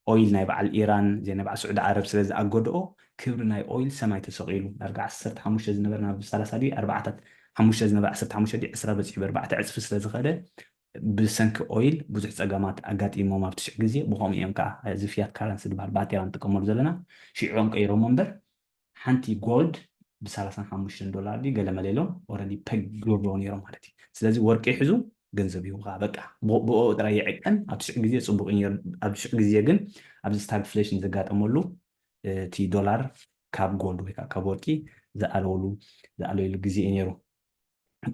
ኦይል ናይ በዓል ኢራን ዘይ ናይ በዓል ስዑድ ዓረብ ስለ ዝኣገድኦ ክብሪ ናይ ኦይል ሰማይ ተሰቂሉ ዳርጋ 15 ዝነበረ ናብ 30 ድዩ 4 5 ዝነበረ 15 ድዩ 20 በፂሑ ብ4 ዕፅፊ ስለ ዝኸደ ብሰንኪ ኦይል ብዙሕ ፀገማት ኣጋጢሞም ኣብ ትሽዕ ግዜ ብከምኡ እዮም ከዓ እዚ ፊያት ካረንሲ ዝበሃል ባቴራ ንጥቀመሉ ዘለና ሽዑም ቀይሮሞ እምበር ሓንቲ ጎልድ ብ$35 ድዩ ገለ መሌሎም ኦልሬዲ ፐግ ገብርዎ ነይሮም ማለት እዩ ስለዚ ወርቂ ሒዙ ገንዘብ ይሁካ በቃ ብኡ ጥራይ ይዕቀን ኣብ ትሽዕ ግዜ ፅቡቅ እዩ ኣብ ትሽዕ ግዜ ግን ኣብዚ ስታግፍሌሽን ዘጋጠመሉ እቲ ዶላር ካብ ጎልድ ወይ ከዓ ካብ ወርቂ ዝኣለወሉ ግዜ እዩ ነይሩ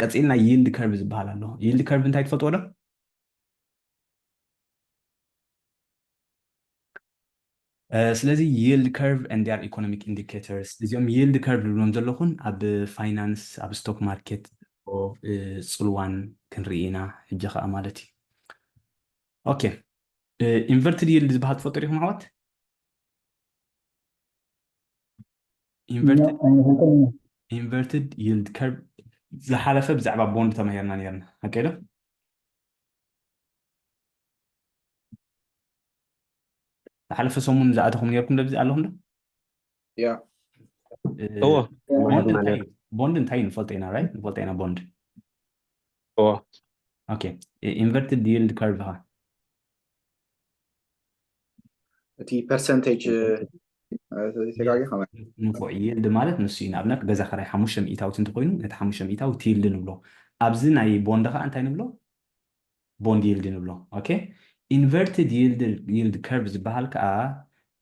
ቀፂልና ይልድ ከርቭ ዝበሃል ኣሎ ይልድ ከርቭ እንታይ ትፈልጥዎ ዶ ስለዚ ይልድ ከርቭ and their economic indicators እዚኦም ይልድ ከርቭ ዝብሎም ዘለኹን ኣብ ፋይናንስ ኣብ ስቶክ ማርኬት ፅልዋን ክንርኢ ኢና ሕጂ ከዓ ማለት እዩ ኦኬ ኢንቨርትድ ይልድ ዝበሃል ትፈልጡ ዲኹም ኣሕዋት inverted yield curve ዝሓለፈ ብዛዕባ ቦንድ ተማሂርና ነርና ኣከይዶ ዝሓለፈ ሰሙን ዝኣተኹም ነርኩም ለብዚ ኣለኹም ዶ ያ ቦንድ እንታይ ንፈልጦ ኢና ራይት ንፈልጦ ኢና ቦንድ ኦኬ inverted yield curve ها እቲ ፐርሰንቴጅ ንፎዕ ይልድ ማለት ንሱ እዩ ንኣብነት ገዛ ከራይ 5 ሚእታዊት እንተኮይኑ ነቲ 5 ሚእታዊት ይልድ ንብሎ ኣብዚ ናይ ቦንድ ከዓ እንታይ ንብሎ ቦንድ ይልድ ንብሎ ኦኬ ኢንቨርትድ ይልድ ከርቭ ዝበሃል ከዓ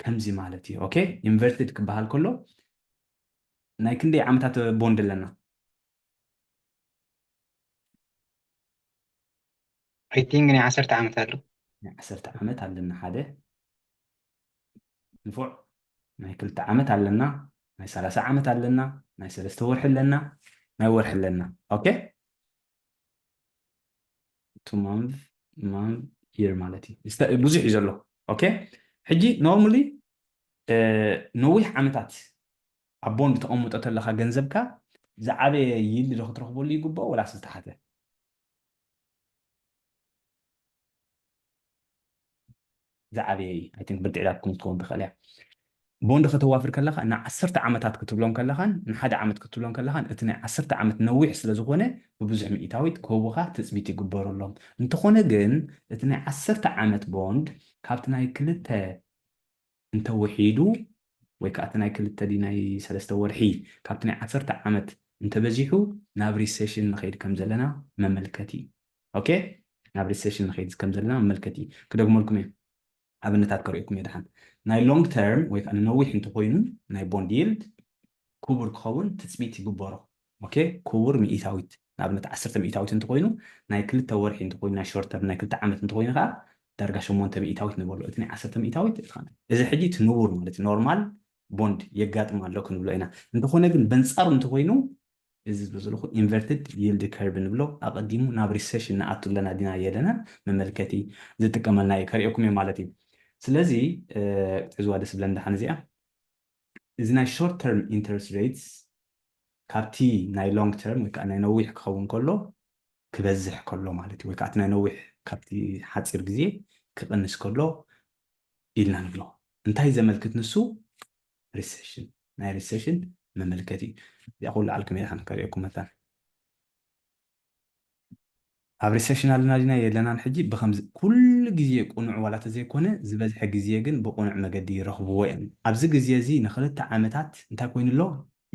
ከምዚ ማለት እዩ ኦኬ ኢንቨርትድ ክበሃል ከሎ ናይ ክንደይ ዓመታት ቦንድ ኣለና I think ናይ 10 ዓመት ኣሎ ናይ 10 ዓመት ኣለና ሓደ ንፎዕ ናይ 2 ዓመት ኣለና ናይ 30 ዓመት ኣለና ናይ 3 ወርሒ ኣለና ናይ ወርሒ ኣለና ኦኬ 2 month year ማለት እዩ ብዙሕ እዩ ዘሎ ኦኬ ሕጂ ኖርማሊ ነዊሕ ዓመታት ኣብ ቦንድ ተቐምጦ ተለካ ገንዘብካ ዝዓበየ ይልድ ዶ ክትረኽበሉ ይግባእ ወላ ዝተሓተ ዝዓበየ እዩ ኣይ ቲንክ ብርድዕዳትኩም ትከውን ትኽእል እያ بوند ختوافر كلها نا 10 عامات كتبلون كلها نحد عامات كتبلون كلها اتني 10 عامات نويح سلازخونه ببزح مئتاويت كوبوها تثبيت يقبر لهم انت خونه جن اتني 10 عامات بوند كابتناي كلته انت وحيدو ويكاتناي كلته ديناي سلسته ورحي كابتناي 10 عامات انت بزيحو نابري سيشن نخيد كم زلنا مملكتي اوكي نابري سيشن نخيد كم زلنا مملكتي كدغمو لكم ኣብነታት ከሪእኩም እየ ድሓን ናይ ሎንግ ተርም ወይ ከዓ ንነዊሕ እንተኮይኑ ናይ ቦንድ ይልድ ክቡር ክኸውን ትፅቢት ይግበሮ ኦኬ ክቡር ሚኢታዊት ንኣብነት 10 ሚኢታዊት እንተኮይኑ ናይ 2 ወርሒ እንተኮይኑ ናይ ሾርት ተርም ናይ 2 ዓመት እንተኮይኑ ከዓ ዳርጋ 8 ሚኢታዊት ንበሎ እቲ ናይ 10 ሚኢታዊት እዚ ሕጂ እቲ ንቡር ማለት ኖርማል ቦንድ የጋጥም ኣሎ ክንብሎ ኢና እንተኾነ ግን በንፃሩ እንተኮይኑ እዚ ዝበዘለኹ ኢንቨርትድ ይልድ ከርቭ ንብሎ ኣቐዲሙ ናብ ሪሴሽን ንኣቱ ኣለና ዲና የለና መመልከቲ ዝጥቀመልና እዩ ከሪአኩም እየ ማለት እዩ ስለዚ ዕዝዋ ደስ ብለን ዳሓን እዚኣ እዚ ናይ ሾርት ተርም ኢንተረስት ሬትስ ካብቲ ናይ ሎንግ ተርም ወይ ከዓ ናይ ነዊሕ ክኸውን ከሎ ክበዝሕ ከሎ ማለት እዩ ወይ ከዓ እቲ ናይ ነዊሕ ካብቲ ሓፂር ግዜ ክቕንስ ከሎ ኢልና ንብሎ እንታይ ዘመልክት ንሱ ሪሴሽን ናይ ሪሴሽን መመልከቲ እዚኣ ኩሉ ዓልኩም እየ ድሓን ከሪአኩም መታን ኣብ ሪሴሽን ኣለና ዲና የለናን ሕጂ ብከምዚ ኩሉ ግዜ ቁኑዕ ዋላ ተዘይኮነ ዝበዝሐ ግዜ ግን ብቁኑዕ መገዲ ይረኽብዎ እዮም ኣብዚ ግዜ እዚ ንክልተ ዓመታት እንታይ ኮይኑ ኣሎ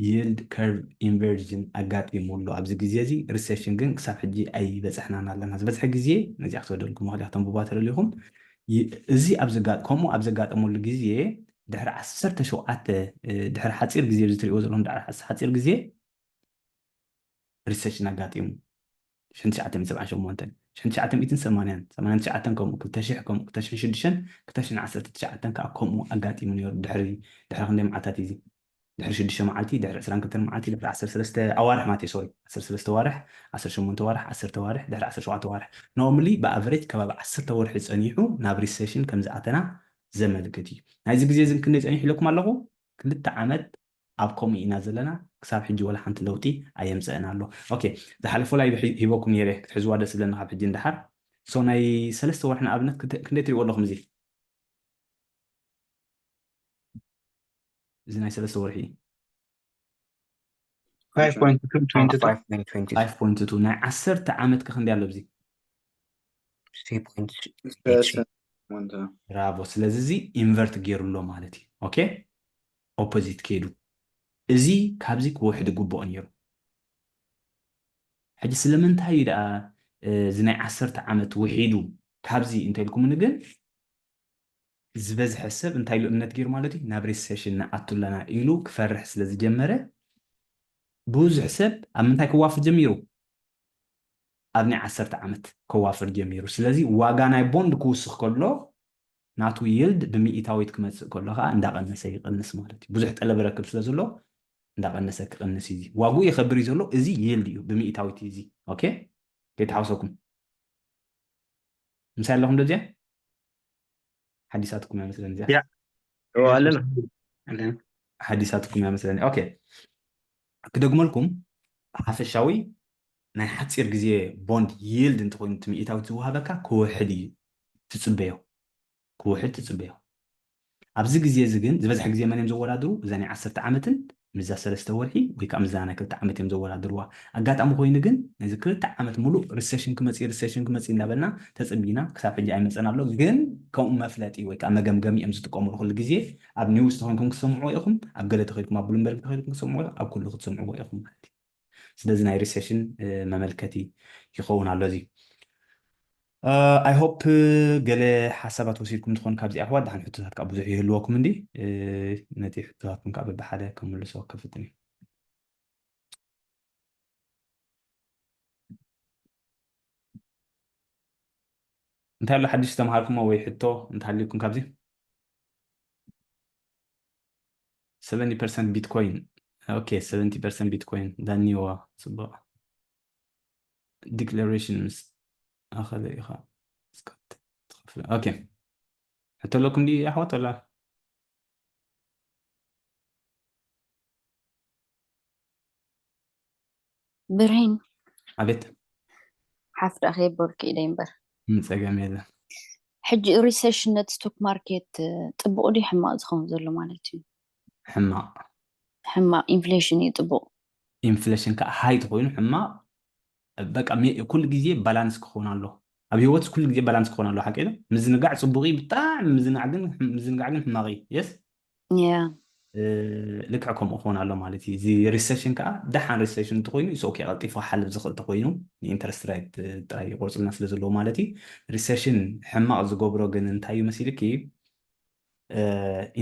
ይልድ ከርቭ ኢንቨርዥን ኣጋጢሙ ኣሎ ኣብዚ ግዜ እዚ ሪሴሽን ግን ክሳብ ሕጂ ኣይበፅሕናን ኣለና ዝበዝሐ ግዜ ነዚኣ ክትወደልኩም ክልያ ተንብባ ተደልይኹም እዚ ከምኡ ኣብ ዘጋጠመሉ ግዜ ድሕሪ 17 ድሕሪ ሓፂር ግዜ ዝትሪእዎ ዘለኹም ድሕሪ ሓፂር ግዜ ሪሴሽን ኣጋጢሙ 1978 89 ከምኡ 2000 ከምኡ 2006 2019 ከዓ ከምኡ ኣጋጢሙ ነይሩ ድሕሪ ክንደይ መዓልታት እዩ ድሕሪ 6 መዓልቲ ድሕሪ 22 መዓልቲ ድሕሪ 13 ኣዋርሕ ማለት እዩ ሶሪ 13 ዋርሕ 18 ዋርሕ 10 ዋርሕ ድሕሪ 17 ዋርሕ ኖርማሊ ብኣቨሬጅ ከባቢ 10 ወርሒ ፀኒሑ ናብ ሪሴሽን ከም ዝኣተና ዘመልክት እዩ ናይዚ ግዜ እዚ ክንደይ ፀኒሑ ኢለኩም ኣለኹ 2 ዓመት ኣብ ከምኡ ኢና ዘለና ክሳብ ሕጂ ወላ ሓንቲ ለውጢ ኣየምፅአና ኣሎ ኦኬ ዝሓለፈ ላይ ሂቦኩም ነይረ ክትሕዝዋ ደስ ዝብለና ካብ ሕጂ እንድሓር ሶ ናይ 3 ወርሒ ንኣብነት ክንደይ ትሪእዎ ኣለኹም እዚ እዚ ናይ 3 ወርሒ 5.2 ናይ 10 ዓመት ክንደይ ኣሎ ብዚ 3.8 ብራቮ ስለዚ እዚ ኢንቨርት ገይሩሎ ማለት እዩ ኦኬ ኦፖዚት ከይዱ እዚ ካብዚ ክውሕድ ግቡኦ ነይሩ ሕጂ ስለምንታይ እዩ ደኣ እዚ ናይ 10 ዓመት ውሒዱ ካብዚ እንታይ ኢልኩም ግን ዝበዝሐ ሰብ እንታይ ኢሉ እምነት ገይሩ ማለት እዩ ናብ ሪሴሽን ንኣቱ ኣለና ኢሉ ክፈርሕ ስለ ዝጀመረ ብዙሕ ሰብ ኣብ ምንታይ ክዋፍር ጀሚሩ ኣብ ናይ 10 ዓመት ክዋፍር ጀሚሩ ስለዚ ዋጋ ናይ ቦንድ ክውስኽ ከሎ ናቱ ይልድ ብሚኢታዊት ክመፅእ ከሎ ከዓ እንዳቐነሰ ይቕንስ ማለት እዩ ብዙሕ ጠለብ ረክብ ስለ ዘሎ እንዳቐነሰ ክቕንስ እዩ ዋግኡ ይኸብር እዩ ዘሎ እዚ ይልድ እዩ ብሚኢታዊት እዩ እዚ ኦኬ ከይተሓወሰኩም ምሳይ ኣለኹም ዶ እዚኣ ሓዲሳትኩም እያ መስለኒ እዚኣ ኣለና ሓዲሳትኩም እያ መስለኒ ኦኬ ክደግመልኩም ሓፈሻዊ ናይ ሓፂር ግዜ ቦንድ ይልድ እንተኮይኑ እቲ ሚኢታዊት ዝወሃበካ ክውሕድ እዩ ትፅበዮ ክውሕድ ትፅበዮ ኣብዚ ግዜ እዚ ግን ዝበዝሐ ግዜ መን እዮም ዘወዳድሩ እዛ ናይ 10 ዓመትን ምዛ 3 ወርሒ ወይ ከዓ ምዛ ናይ 2 ዓመት እዮም ዘወዳድርዋ ኣጋጣሚ ኮይኑ ግን ነዚ 2 ዓመት ሙሉእ ሪሴሽን ክመፅእ እንዳበልና ተፅቢና ክሳብ ሕጂ ኣይመፀን ኣሎ ግን ከምኡ መፍለጢ ወይ ከዓ መገምገሚ እዮም ዝጥቀምሉ ኩሉ ግዜ ኣብ ኒውስ ተኮይንኩም ክሰምዕዎ ኢኹም ኣብ ገለ ተኸይድኩም ኣብ ብሉምበርግ ተኸይድኩም ክሰምዕዎ ኣብ ኩሉ ክትሰምዕዎ ኢኹም ማለት እዩ ስለዚ ናይ ሪሴሽን መመልከቲ ይኸውን ኣሎ እዚ ኣይ ሆፕ ገለ ሓሳባት ወሲድኩም ትኾን ካብዚ ኣሕዋት ድሓን ሕቶታት ከዓ ብዙሕ ይህልወኩም እንዲ ነቲ ሕቶታትኩም ከዓ በብሓደ ከምልሶ ከፍትን እዩ እንታይ ኣሎ ሓድሽ ተምሃርኩሞ ወይ ሕቶ እንተሃልዩኩም ካብዚ 70% ቢትኮይን ኦኬ 70% ቢትኮይን ዳኒዋ ፅቡቅ ዲክላሬሽን ምስ أخذ إخاء سكت أوكي حتى لكم دي أحوات ولا برهين عبيت حافظ أخي بركي ديمبر سجام يلا حج ريسيشن ستوك ماركت طبقوا لي حما زخون زلو مالتي حما inflation يطبق ኢንፍሌሽን ከዓ ሃይ ተኮይኑ ሕማቅ በቃ ኩሉ ግዜ ባላንስ ክኾን ኣሎ ኣብ ሂወት ኩሉ ግዜ ባላንስ ክኾን ኣሎ ሓቂሉ ምዝንጋዕ ፅቡቅ ብጣዕሚ ምዝንጋዕ ግን ሕማቅ የስ yeah ልክዕ ከምኡ ክኾን ኣሎ ማለት እዩ እዚ ሪሴሽን ከዓ ደሓን ሪሴሽን እንተኮይኑ ኢስ ኦኬ ቀልጢፉ ክሓልፍ ዝኽእል እንተኮይኑ ንኢንተረስት ራይት ጥራይ ይቆርፅልና ስለ ዘለዎ ማለት እዩ ሪሴሽን ሕማቅ ዝገብሮ ግን እንታይ እዩ መሲልክ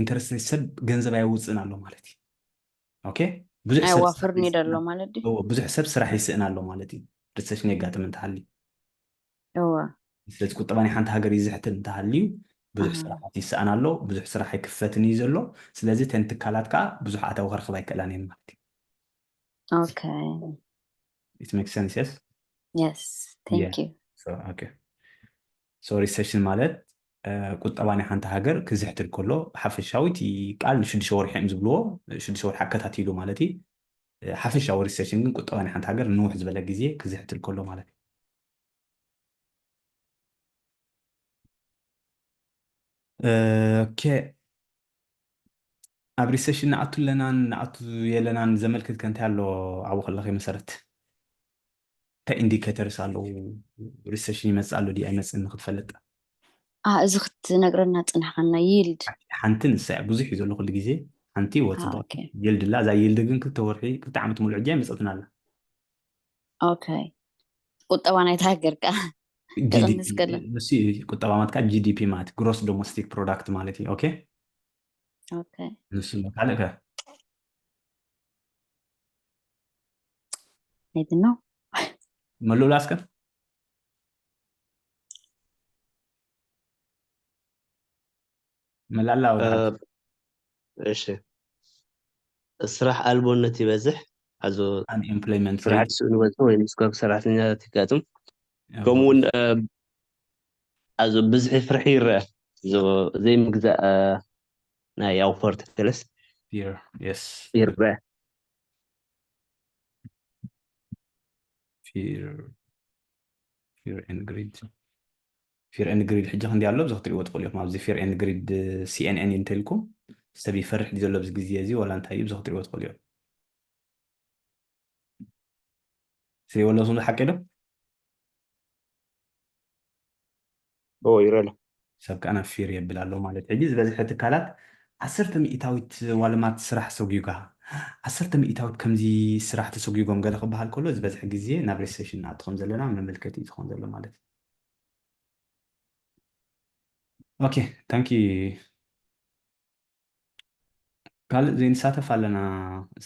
ኢንተረስት ሬት ሰብ ገንዘብ ኣይውፅእን ኣሎ ማለት እዩ ኦኬ ብዙሕ ሰብ ኣይዋፍርኒ ደሎ ማለት እዩ ብዙሕ ሰብ ስራሕ ይስእን ኣሎ ማለት እዩ ሪሴሽን የጋጥም እንተሃልዩ እዋ ስለዚ ቁጠባ ናይ ሓንቲ ሃገር ይዝሕትን እንተሃልዩ ብዙሕ ስራሓት ይስኣን ኣሎ ብዙሕ ስራሕ ይክፈትን እዩ ዘሎ ስለዚ ተን ትካላት ከዓ ብዙሕ ኣታዊ ክረክባ ይክእላን እየን ማለት እዩ okay it makes sense yes thank you so recession ማለት ቁጠባ ናይ ሓንቲ ሃገር ክዝሕትን ከሎ ሓፈሻዊት ቃል ንሽዱሽተ ወርሒ እዮም ዝብልዎ ሽዱሽተ ወርሒ ኣከታቲሉ ማለት እዩ ሓፈሻዊ ሪሴሽን ግን ቁጠባ ናይ ሓንቲ ሃገር ንውሕ ዝበለ ግዜ ክዝሕትን ከሎ ማለት እዩ ኦኬ ኣብ ሪሴሽን ንኣቱ ለናን ንኣቱ የለናን ዘመልክት ከንታይ ኣሎ ኣብኡ ከለኸ መሰረት እንታይ ኢንዲኬተርስ ኣለዉ ሪሴሽን ይመፅእ ኣሎ ድዩ ኣይመፅእን ንክትፈልጥ እዚ ክትነግረና ፅንሕኻና ይልድ ሓንቲ ንሳ ብዙሕ እዩ ዘሎ ኩሉ ግዜ ሓንቲ ወፅእ ይልድ ላ እዛ ይልድ ግን ክልተ ወርሒ ክልተ ዓመት ሙሉዕ እጃ ይመፀትና ኣላ ኦኬ ቁጠባ ናይቲ ሃገር ከዓ ክቕንስ ከሎ ንሱ ቁጠባ ማለት ከዓ ጂዲፒ ማለት ግሮስ ዶሜስቲክ ፕሮዳክት ማለት እዩ ኦኬ ኦኬ ንሱ ካልእ ከ I don't know መሉላስከ መላላ እሺ ስራሕ ኣልቦነት ይበዝሕ ኣዞ unemployment ስራሕ ንበዝሕ ወይ ስኮፕ ሰራሕተኛታት ይጋጥም ከምኡውን ኣዞ ብዝሒ ፍርሒ ይረአ ዘይምግዛእ ናይ ኣውፈርት ተለስ ይረአ fear and greed ሕጂ ክንዲ ኣሎ ብዙ ክትሪእዎ ትኽእሉ ኢኹም ኣብዚ fear and greed CNN እንተልኩም ሰብ ይፈርሕ ዘሎ ብዚ ግዜ እዚ ዋላ እንታይ እዩ ብዙ ክትሪእዎ ትኽእሉ እዮም ትሪእዎ ኣለኹም ሓቂ ዶ ይረአ ኣሎ ሰብ ከዓ ናብ ፊር የብል ኣሎ ማለት ሕጂ ዝበዝሐ ትካላት 10 ሚእታዊት ዋልማት ስራሕ ሰጉጋ 10 ሚእታዊት ከምዚ ስራሕ ተሰጉጎም ገለ ክበሃል ከሎ ዝበዝሐ ግዜ ናብ ሪሴሽን ኣትኹም ዘለና መመልከቲ ትኾን ዘሎ ማለት እዩ ኦኬ ታንኪ ካልእ ዘይንሳተፍ ኣለና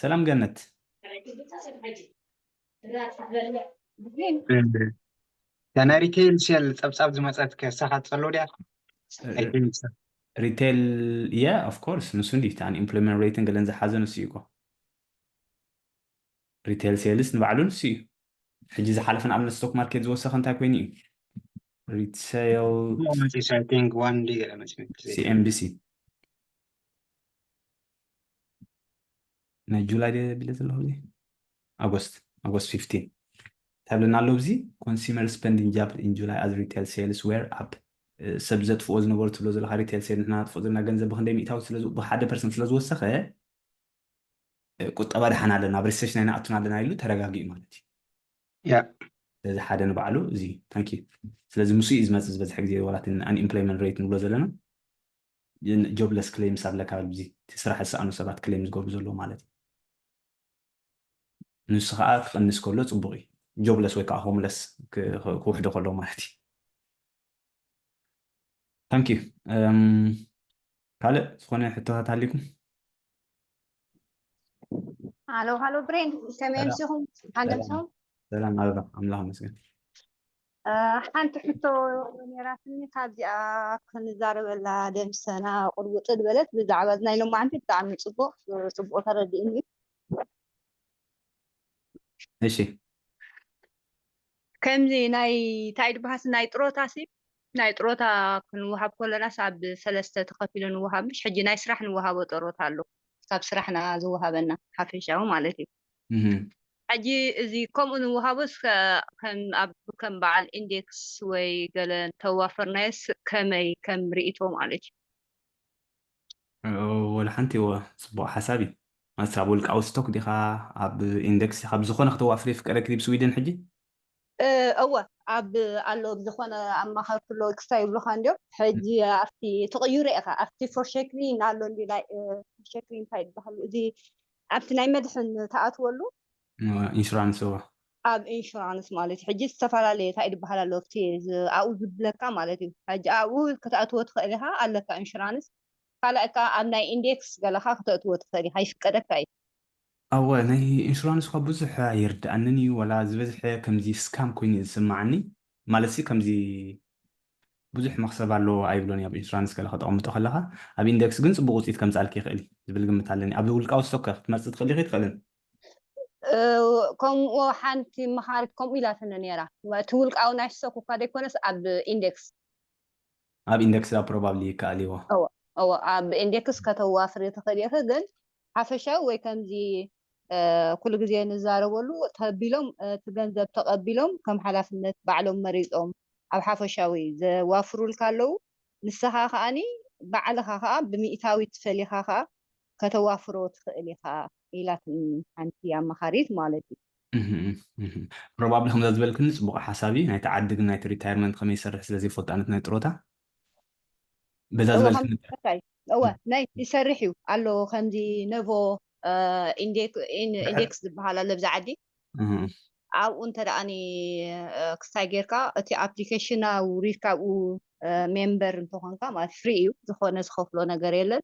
ሰላም ገነት ናይ ሪቴል ሴል ፀብፃብ ዝመፀት ከሳኻ ትፈለዎ ዲያ ሪቴል እያ ኦፍ ኮርስ ንሱ እንዲ ታን ኢምፕሎይመንት ሬትን ገለን ዝሓዘ ንሱ እዩ ሪቴል ሴልስ ንባዕሉ ንሱ እዩ ሕጂ ዝሓለፈ ንኣብነት ስቶክ ማርኬት ዝወሰኸ እንታይ ኮይኑ እዩ ሲኤምቢሲ ናይ ጁላይ ቢለ ዘለኹ ኣጎስት 15 ተብለና ኣሎ ብዚ ኮንሱመር ስፔንዲንግ ጃብ ኢን ጁላይ ኣዝ ሪቴል ሴልስ ዌር ኣፕ ሰብ ዘጥፍኦ ዝነበሩ ትብሎ ዘለካ ሪቴል ሴል ንሕና ጥፍኦ ዘለና ገንዘብ ብክንደይ ሚእታዊ ብ1% ስለዝወሰኸ ቁጠባ ድሓና ኣለና ኣብ ሪሴሽን ናይ ንኣቱና ኣለና ኢሉ ተረጋጊኡ ማለት እዩ ስለዚ ሓደ ንባዕሉ እዚ ታንኪ ስለዚ ምስ እዩ ዝመፅእ ዝበዝሐ ግዜ ዋላት አንኢምፕሎይመንት ሬት ንብሎ ዘለና ጆብለስ ክሌምስ ኣለካ ብዚ ስራሕ ዝሰኣኑ ሰባት ክሌም ዝገብሩ ዘለዉ ማለት እዩ ንሱ ከዓ ክቅንስ ከሎ ፅቡቅ እዩ ጆብለስ ወይ ከዓ ሆምለስ ክውሕዶ ከሎ ማለት እዩ ታንኪ ካልእ ዝኾነ ሕቶታት ሃሊኩም ሃሎ ብሬን ከመይ ምሲኹም ሓገምሶም ሰላም ኣበባ ኣምላኽ መስገን ሓንቲ ሕቶ ነራትኒ ካብዚኣ ክንዛረበላ ደምሰና ቁርውጥ ዝበለት ብዛዕባ ናይ ሎማዓንቲ ብጣዕሚ ፅቡቅ ተረዲእኒ እሺ ከምዚ ናይ እንታይ ድበሃስ ናይ ጥሮታ ናይ ጥሮታ ክንወሃብ ከለና ሳብ 3 ተኸፊሉ ንወሃብ ምሽ ሕጂ ናይ ስራሕ ንወሃቦ ጥሮታ ኣሎ ካብ ስራሕና ዝወሃበና ሓፈሻዊ ማለት እዩ ሕጂ እዚ ከምኡ ንወሃቦስ ከም በዓል ኢንዴክስ ወይ ገለ ተዋፈርናየስ ከመይ ከም ርኢቶ ማለት እዩ ولا حنتي هو صبوا حسابي مثلا بقول لك او ستوك دي خا اب اندكس خا بزخونهختوافري في كركري بسويدن حجي أوه أب ألو بزخونة أما خلفلو إكستاي بلوخانديو حجي أفتي تغيري أخا أفتي فور شكرين ألو اللي لا شكرين تايد بحلو دي أفتي ناي مدحن تأتولو انشورانس هو أب إنشورانس مالتي حجي استفعل تايد بحلو لوفتي أعوذ بلكا مالتي حجي أعوذ كتأتوت خيلها ألك إنشورانس قالك أم ناي إندكس قالها كتأتوت خيلي هاي فكرة كاي أو ناي إنشورانس خا بزح يردأنني ولا زبزح كمزي سكام كويني يسمعني مالسي كمزي بزح مخسب له أيبلوني أب إنشورانس كلا خد أمته خلاها أب إندكس جنس بقوتيت كم سألك يخلي زبل جمت علني أبي أقول كاو ستوكر تمسك تخلي غير خلنا كم وحنتي مهارة كم إلى تنانيرا وتقول أو ناشسو كده كونس أب إندكس أب إندكس لا probably كاليوا أو أب إندكس كتوافر تخليه جن حفشة وكمزي كل جزء نزار ولو تقبلهم تجنزب تقبلهم كم حلفنا بعلهم مريضهم أو حفشاوي ز وافروا الكالو نسها خاني بعلها خا بمئتاوي تفليها خا كتوافروا تخليها إلى أنتي أما خريط مالتي probably هم زبل كنس بقى حسابي نايت عدق نايت ريتايرمنت خميس سرح سلازي فوت أنا نايت روتا بذا هو زبل هم كنس كاي هو ناي يسرحوا قالوا خمدي نفو إندكس بحالا لبز عدي أو أنت رأني كستايجركا أتي أبليكيشن أو ريكا أو ممبر انتوخانكا ما فري زخونة زخوفلو نغريلا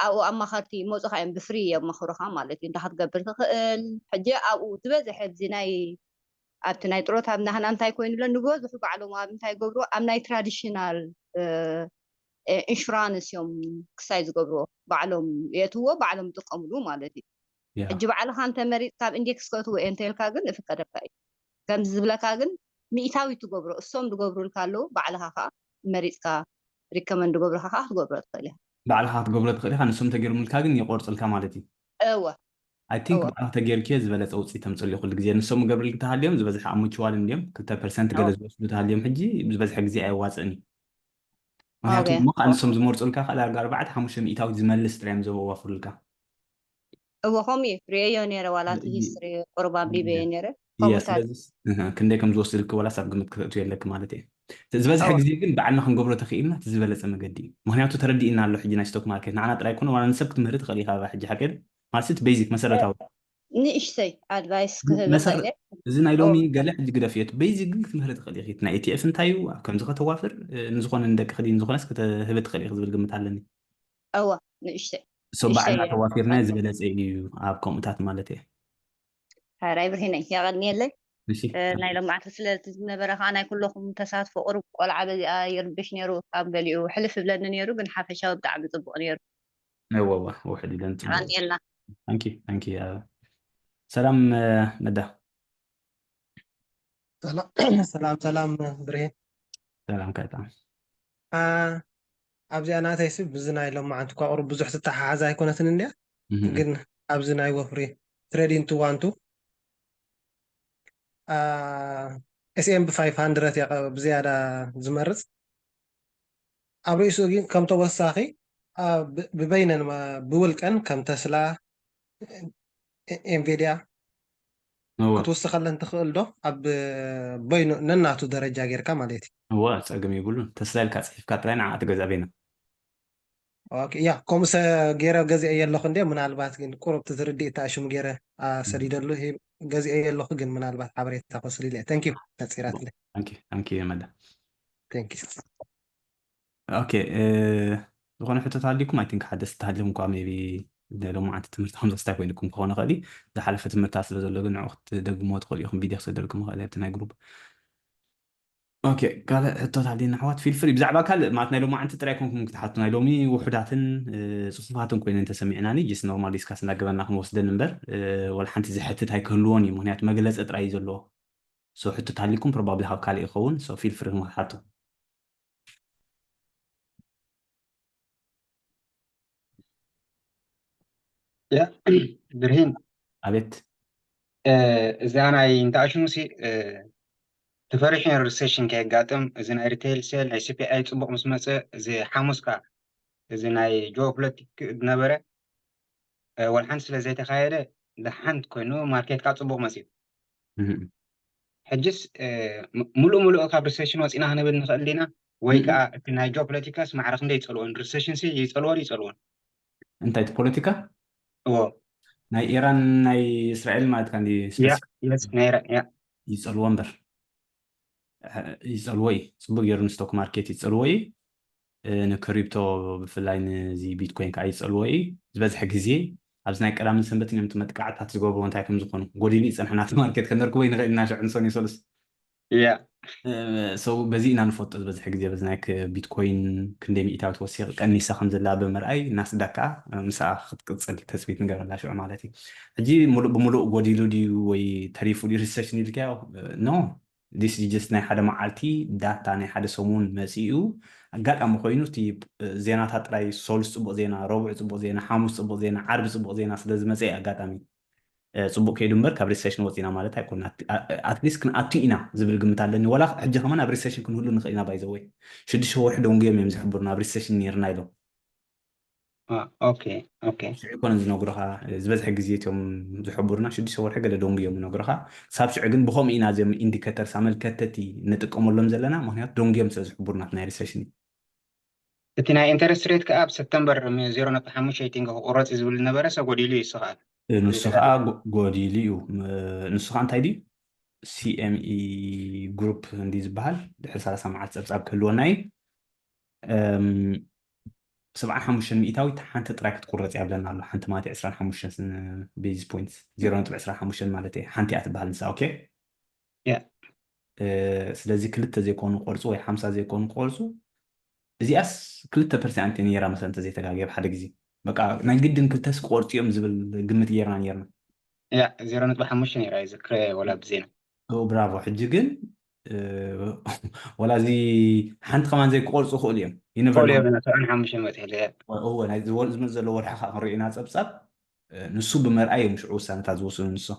أو أما خارتي موزو خايم بفري أما خورخا مالتي انت هتقبر تخيل حجة أو تبازح زيناي أبتناي تروت أبنا هنان تاي كوين لنغو زخو بعلو ما بنتاي قبرو أمناي تراديشنال إنشورانس يوم كسايز قبرو بعلم يتوه بعلم تقملو مالتي الجب على خان تمري طاب إندكس كتو إنتيل كاغن إفكار كاي كم زبلا كاغن ميتاوي تقبرو الصوم تقبرو الكالو بعلها خا مريض كا ريكمند تقبرو خا تقبرو تقلها بعلها تقبل تخلي خان سوم تجير ملكاجن يقرص الكمالتي أوه I think بعلها تجير كيز بلا توصي تمثل كل جزء نسوم قبل التهاليم زبز عمو شوال اليوم كنت percent جلس بس التهاليم حجي زبز حق زي واسعني معناته ما كان نسوم زمور تقولك على أربعة حمش مئتاوي زملس تريم زو وافر لك هو همي ريو نيرا ولا تهيستري قربان بي نيرا يس لازم كندي كم زوست لك ولا ساب قمت كتو يلك مالتي زبز حق زي جن بعدنا خنقبره تخيلنا تزبل سما قدي مهنياتو تردي إن الله حجينا ستوك ماركت نعنا ترى يكون ولا نسبت مهرت خلي هذا حجي حكيد ما ست بيزك مسألة نيشتي أدفايس كهذا مسألة زين أيلومي قال لي قد فيت بيزك قلت مهرت خلي خيتنا إي تي إف نتايو كم زخة توافر نزخون عندك خدين زخون ناس كده هبت خلي زبل قمت علني نيشتي سو بعدنا توافرنا زبل زي أبكم تات مالتي هاي برهنا يا غني لك ماشي نايلو معك سلالة نبرة أنا كلهم تساتف أوروب ولا عبد يربش نيرو قبل وحلف بلادنا نيرو بن حافشة وبدع بطبق نيرو والله واحد إذا أنت غني لنا ثانك يو سلام ندى سلام برهين سلام كاتا أبزي أنا تيسب بزنا إلهم ما عندك أوروب بزح ستح عزاي كنا تننديا جن أبزنا يوفري تريدين تو وانتو SM ب500 يا بزيادة زمرز أبري سوقين كم توساخي ببينن ما بولكن كم تسلا انفيديا كتوسخ لن تخيل ده أب بينو نناتو درجة غير كمالتي هو أسألهم يقولون تسلا الكاسيف كاترين عاد جزابينا اوكي يا كومس غير غزي اي لو خندي منالبات ግን ቁርብ ትትርዲ ታሽም ገረ ሰሪደሉ ሄ غزي اي لو ግን منالبات حبريت تفصيل لي ثانك يو تسيرات لي ثانك يو مدى ثانك يو اوكي ዝኾነ ሕቶት ሃልይኩም ኣይ ቲንክ ሓደ ዝተሃልዮም እኳ ሜቢ ሎሚ ዓንቲ ትምህርቲ ከም ዘስታይ ኮይንኩም ክኾነ ክእል ዝሓለፈ ትምህርታት ስለ ዘሎ ግን ንዑ ክትደግሞ ትኽእሉ ኢኹም ቪድዮ ክሰደልኩም ክእል ኣብቲ ናይ ግሩፕ اوكي قال حطت علينا حوات في الفري بزعبا كال معناتنا لو ما انت تراكم كتحطنا لومي وحداتن صفاتن كوين انت سمعناني جس نورمال ديسكاس ناغبنا كنوسد نمبر ولا حنت زي حتت هاي كلوني مهنيات مجلس اطراي زلو سو حطت عليكم بروبابلي هاو كالي يخون سو في الفري ما حطوا يا برهين ابيت اذا انا انت اشنوسي تفرحين ريسيشن كيغاتم اذا ريتيل سيل اي سي بي اي صبق مسمص زي حمص كا እዚ ናይ ጂኦፖለቲክ ዝነበረ ወልሓን ስለ ዘይተካየደ ድሓንት ኮይኑ ማርኬትካ ፅቡቅ መፅኡ ሕጅስ ሙሉእ ካብ ሪሴሽን ወፂና ክንብል ንኽእል ኢና ወይ ከዓ እቲ ናይ ጂኦፖለቲካስ ማዕረ ክንደይ ይፀልዎን ሪሴሽን ይፀልዎን ይፀልዎን እንታይ እቲ ፖለቲካ እዎ ናይ ኢራን ናይ እስራኤል ማለት ካንዲ ናይ ኢራን ይፀልዎ እምበር ይፀልዎ እዩ ፅቡቅ ገይሩ ንስቶክ ማርኬት ይፀልዎ እዩ ንክሪፕቶ ብፍላይ ነዚ ቢትኮይን ከዓ ይፀልዎ እዩ ዝበዝሐ ግዜ ኣብዚ ናይ ቀዳምን ሰንበትን እዮም መጥቃዕታት ዝገብሩ እንታይ ከም ዝኾኑ ጎዲሉ ይፀንሐና እቲ ማርኬት ክንረክቦ ይንኽእል ኢና ሽዑ ንሶን ይሰሉስ ሰው በዚ ኢና ንፈልጦ ዝበዝሐ ግዜ በዚ ናይ ቢትኮይን ክንደይ ሚእታዊ ተወሲኽ ቀኒሳ ከም ዘላ ብምርኣይ ናስዳክ ከዓ ምስኣ ክትቅፅል ተፅቢት ንገበላ ሽዑ ማለት እዩ ሕጂ ሙሉእ ብሙሉእ ጎዲሉ ድዩ ወይ ተሪፉ ድዩ ሪሴሽን ኢልካዮ ኖ ዲስ ጀስት ናይ ሓደ መዓልቲ ዳታ ናይ ሓደ ሰሙን መፂኡ ኣጋጣሚ ኮይኑ እቲ ዜናታት ጥራይ ሶሉስ ፅቡቅ ዜና ረቡዕ ፅቡቅ ዜና ሓሙስ ፅቡቅ ዜና ዓርቢ ፅቡቅ ዜና ስለ ዝመፀ ኣጋጣሚ ፅቡቅ ከይዱ እምበር ካብ ሪሴሽን ወፂና ማለት ኣይኮና ኣትሊስት ክንኣቱ ኢና ዝብል ግምት ኣለኒ ወላ ሕጂ ከማ ናብ ሪሴሽን ክንህሉ ንኽእል ኢና ባይዘወይ 6 ወርሒ ደንጉዮም እዮም ዝሕብሩና ኣብ ሪሴሽን ነርና ኢሎም ሽዑ ኮነ ዝነግሩኻ ዝበዝሐ ግዜ እቶም ዝሕብሩና 6 ወርሒ ገለ ደንጉዮም ዝነግሩኻ ሳብ ሽዑ ግን ብከምኡ ኢና እዚኦም ኢንዲኬተርስ ኣመልከተቲ ንጥቀመሎም ዘለና ምክንያቱ ደንጉዮም ስለ ዝሕብሩና ናይ ሪሴሽን እቲ ናይ ኢንተረስት ሬት ከዓ ኣብ ሰፕተምበር 0.5 ክቁረፅ ዝብል ነበረ ሰብ ጎዲሉ ይስኻል ንሱ ከዓ ጎዲሉ እዩ ንሱ ከዓ እንታይ ድዩ ሲኤምኢ ግሩፕ እንዲ ዝበሃል ድሕሪ 30 መዓልቲ ፀብፃብ ክህልወና እዩ 75 ሚእታዊ ሓንቲ ጥራይ ክትቁረፅ ያብለና ኣሎ ሓንቲ ማለት 25 ቤዚስ ፖይንት 0.25 ማለት እየ ሓንቲ እያ ትበሃል ንሳ ኦኬ ስለዚ ክልተ ዘይኮኑ ቆርፁ ወይ 50 ዘይኮኑ ቆርፁ እዚኣስ 2% ነራ መሰለ እንተዘይተጋገየ ብሓደ ግዜ በቃ ናይ ግድን ክልተስ ቆርፂ እዮም ዝብል ግምት ጌርና ነርና 0.5 ነራ ይዝክረ ወላ ብዜና ብራቮ ሕጂ ግን ወላ እዚ ሓንቲ ከማን ዘይክቆርፁ ክእሉ እዮም ናይ ዝመፅ ዘሎ ወርሒ ከዓ ክንሪኢና ፀብፃብ ንሱ ብምርኣይ እዮም ሽዑ ውሳነታት ዝወስኑ ንሶ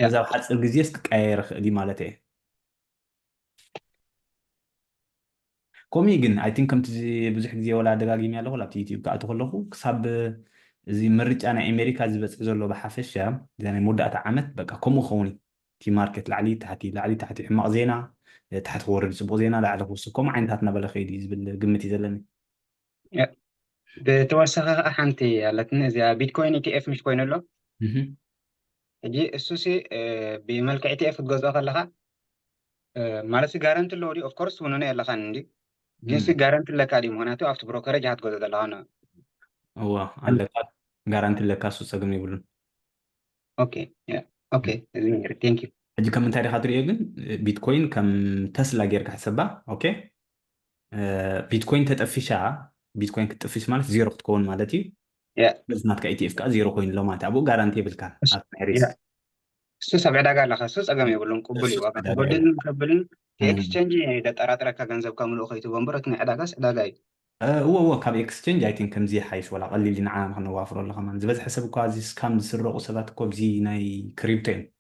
እዛ ኣብ ሓፂር ግዜስ ክቀያየር ክእል ማለት እየ ከምኡ ግን ኣይ ቲንክ ከምቲ ብዙሕ ግዜ ወላ ደጋጊም ኣለኹ ኣብቲ ዩቲብ ክኣቱ ከለኹ ክሳብ እዚ ምርጫ ናይ ኣሜሪካ ዝበፅሕ ዘሎ ብሓፈሻ ናይ መወዳእታ ዓመት በቃ ከምኡ ክኸውን እቲ ማርኬት ላዕሊ ታሕቲ ሕማቕ ዜና ታሕቲ ክወርድ ፅቡቅ ዜና ላዕሊ ክውስድ ከምኡ ዓይነታት እናበለ ከይዲ ዝብል ግምት እዩ ዘለኒ ብተወሳኺ ከዓ ሓንቲ ኣለትኒ እዚኣ ቢትኮይን ኢቲኤፍ ምሽ ኮይኑ ኣሎ ሕጂ እሱሲ ብመልክዕ ኢቲኤፍ ክትገዝኦ ከለካ ማለት ጋረንቲ ኣለዎ ድዩ ኦፍኮርስ ውንነ የለካ እንዲ ግን ጋረንቲ ለካ ድዩ ምክንያቱ ኣብቲ ብሮከረጅ ክትገዝኦ ዘለካ ነው እዋ ኣለካ ጋራንቲ ለካ እሱ ፀገም ይብሉን እዚ ነይሩ ቴንኪዩ ሕጂ ከም እንታይ ዲካ ትሪኦ ግን ቢትኮይን ከም ተስላ ጌርካ ሕሰባ ኦኬ ቢትኮይን ተጠፊሻ ቢትኮይን ክትጥፊሽ ማለት ዜሮ ክትከውን ማለት እዩ በዚ ናትካ ኢቲኤፍ ከዓ ዜሮ ኮይኑ ኣሎ ማለት ኣብኡ ጋራንቲ የብልካ እሱ ሰብ ዕዳጋ ኣለካ እሱ ፀገም የብሉን ቅቡል እዩ ዋጋ ተጎድልን ከብልን ኤክስቸንጅ ደጠራጥረካ ገንዘብካ ምሉእ ከይትቦ እምበር እቲ ናይ ዕዳጋስ ዕዳጋ እዩ እዎ ካብ ኤክስቸንጅ ኣይ ቲንክ ከምዚ ሓይሽ ወላ ቀሊል ንዓና ንክነዋፍሮ ኣለካ ማለት ዝበዝሐ ሰብ እኳ እዚ ስካም ዝስረቁ ሰባት እኮ ብዚ ናይ ክሪፕቶ እዮም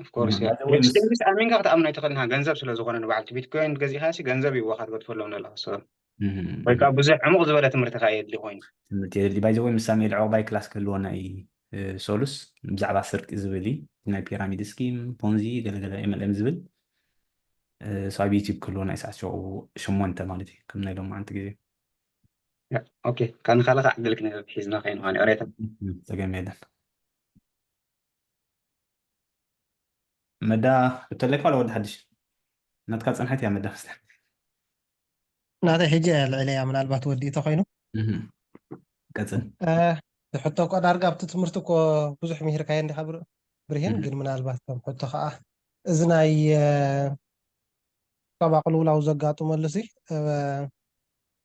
ኦፍኮርስ ኤክስቸንጅስ ኣሚንካ ክትኣምኖ ኣይትኽእልና ገንዘብ ስለዝኮነ ንባዕልቲ ቢትኮይን ገዚእካሲ ገንዘብ እዩ ዋካ ትገድፈሎም ዘለካ ሰብ ወይ ከዓ ብዙሕ ዕሙቕ ዝበለ ትምህርቲ ካ የድሊ ኮይኑ ትምህርቲ የድሊ ባይዘወይ ምሳሜ ዕቁባይ ክላስ ክህልወና እዩ ሶሉስ ብዛዕባ ስርቂ ዝብል ናይ ፒራሚድ ስኪም ፖንዚ ገለገለ ኤምልኤም ዝብል ሳብ ዩቲብ ክህልወና ይሰዓት 8 ማለት እዩ ከም ናይ ሎም ዓንቲ ግዜ ካብ ንካልእ ከዓ ዕድል ሒዝና ከይንኾነ ሬታ ፀገም የለን መዳ እተለካ ወላ ወዲ ሓድሽ ናትካ ፀንሐት እያ መዳ መስለ ናተይ ሕጂ ልዕለያ ምናልባት ወዲ ተኮይኑ ቀፅል ሕቶ እኳ ዳርጋ ኣብቲ ትምህርቲ እኮ ብዙሕ ምሂርካየ እንዲካ ብርሂን ግን ምናልባት ከም ሕቶ ከዓ እዚ ናይ ካብ ኣቅልውላው ዘጋጥመሉሲ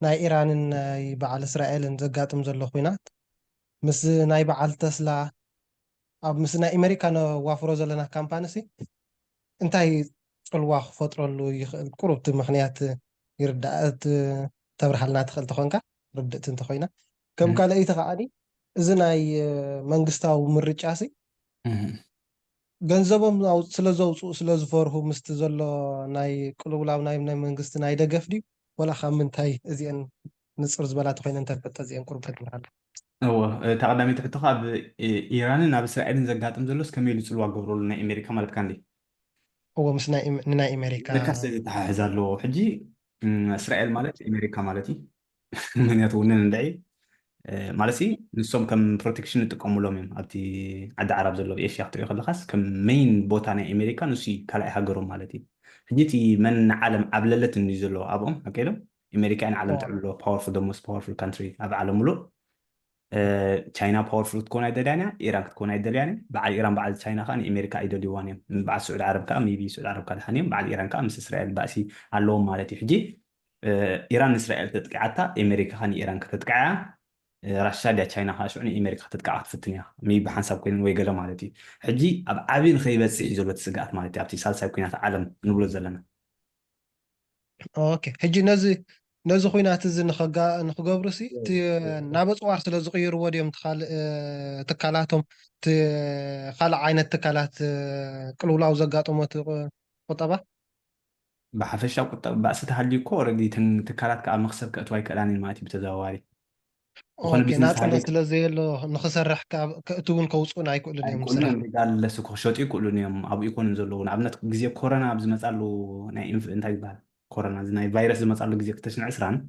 ናይ ኢራንን ናይ በዓል እስራኤልን ዘጋጥም ዘሎ ኩናት ምስ ናይ በዓል ተስላ ኣብ ምስ ናይ ኣሜሪካ ነዋፍሮ ዘለና ካምፓኒሲ እንታይ ፅልዋ ክፈጥረሉ ይኽእል ቁሩብቲ ምክንያት ይርዳእ ተብርሃልና ትኽእል ተኮንካ ርድእቲ እንተኮይና ከም ካልአይቲ ከዓኒ እዚ ናይ መንግስታዊ ምርጫ ሲ ገንዘቦም ስለ ዘውፅኡ ስለ ዝፈርሁ ምስቲ ዘሎ ናይ ቅልውላው ናይ መንግስቲ ናይ ደገፍ ድዩ ولا خامنتاي እዚአን ንፅር ዝበላት ኮይነን ተፈጠ እዚአን ቁርብ ተግብራለ هو تقدمي تحتها بإيران ناب إسرائيل زجاجة مزلوس كمية يصلوا قبروا لنا أمريكا مالت كان دي هو مش ناي أمريكا لكاس تحزر له حجي إسرائيل مالت أمريكا مالتي من يتونن ندعي مالتي نسوم كم بروتكشن تقوم لهم أبتي عد عرب زلوا إيش يحطوا يخلي خاص كم مين بوتانا أمريكا نسي كلا هاجروا مالتي حجيتي من عالم عبللت النزلوا أبهم أكيد أمريكا إن عالم تعملوا powerful the most powerful country هذا عالم ملو تشاينا باورفول تكون ايدليانيا ايران تكون ايدليانيا بعد ايران بعد تشاينا خان امريكا ايدليوانيا بعد سعود العرب كان ميبي سعود العرب كان حنيم بعد ايران كان مس اسرائيل باسي علوم مالتي حجي ايران اسرائيل تتقعتا امريكا خان ايران كتتقعا رشا ديا تشاينا خاشوني امريكا تتقعا فتنيا مي بحسب كوين وي غلا مالتي حجي اب عبين خيبص يزلو تسقات مالتي ابتي سالساي كوينات عالم نبلو زلنا اوكي حجي نزي خوينات እዚ ንክገብሩ ሲ እቲ ናብ ፅዋር ስለ ዝቕይርዎ ድዮም ትካላቶም ካልእ ዓይነት ትካላት ቅልውላው ዘጋጥሞት ቁጠባ بحفش او قطع بأس تحلي كورجي تكالات كأ مخسر كأتواي كلامي ماتي بتزاواري وخنا اوكي بيزنس ናፅነት هاي ስለዘየሎ ንክሰርሕ ክእትውን ከውፅኡን ኣይክእሉን እዮም ስራሕ كلهم قال لسه كشوت يقولوا إنهم أبو يكونوا نزلوا نعملت جزية كورونا بز مسألة نايم انتاج بال كورونا زي ناي فيروس زي مسألة جزية كتشن عسران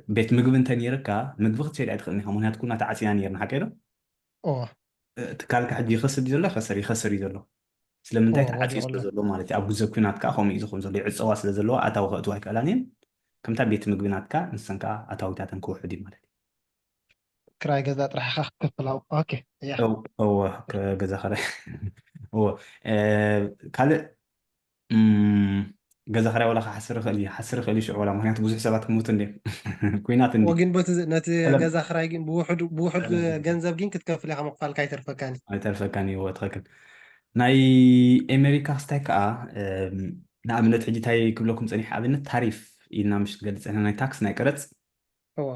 بيت مجبن تاني ركا مجبخت شيء أدخل إنها منها تكون تعسيان يرنا حكيرو اوه تكالك حد يخسر يزلا خسر يزلا سلام انتاج تعسي سلزلو مالتي أبو زكونات كا هم يزخون زلوا يعصوا سلزلو أتاو أتواي كلامين كم تبيت مجبنات كا نسان كا أتاو تاتن كوح دي مالتي ክራይ ገዛ ጥራሕ ክፍላው ኦኬ ያ أو كجزا خير هو كله ገዛ ክራይ ወላ ሓስር ክእል ይሽዑ ወላ ምክንያቱ ብዙሕ ሰባት ክሙቱ እንዲ ኩናት እንዲ ወግን በቲ ነቲ ገዛ ክራይ ግን ብውሕድ ገንዘብ ግን ክትከፍል ኢኻ ምክፋልካ ኣይተርፈካኒ ኣይተርፈካኒ እዎ ትኽክል ናይ ኣሜሪካ ክስታይ ከዓ ንኣብነት ሕጂ እንታይ ክብለኩም ፀኒሐ ኣብነት ታሪፍ ኢልና ምሽ ትገልፀና ናይ ታክስ ናይ ቀረፅ እዎ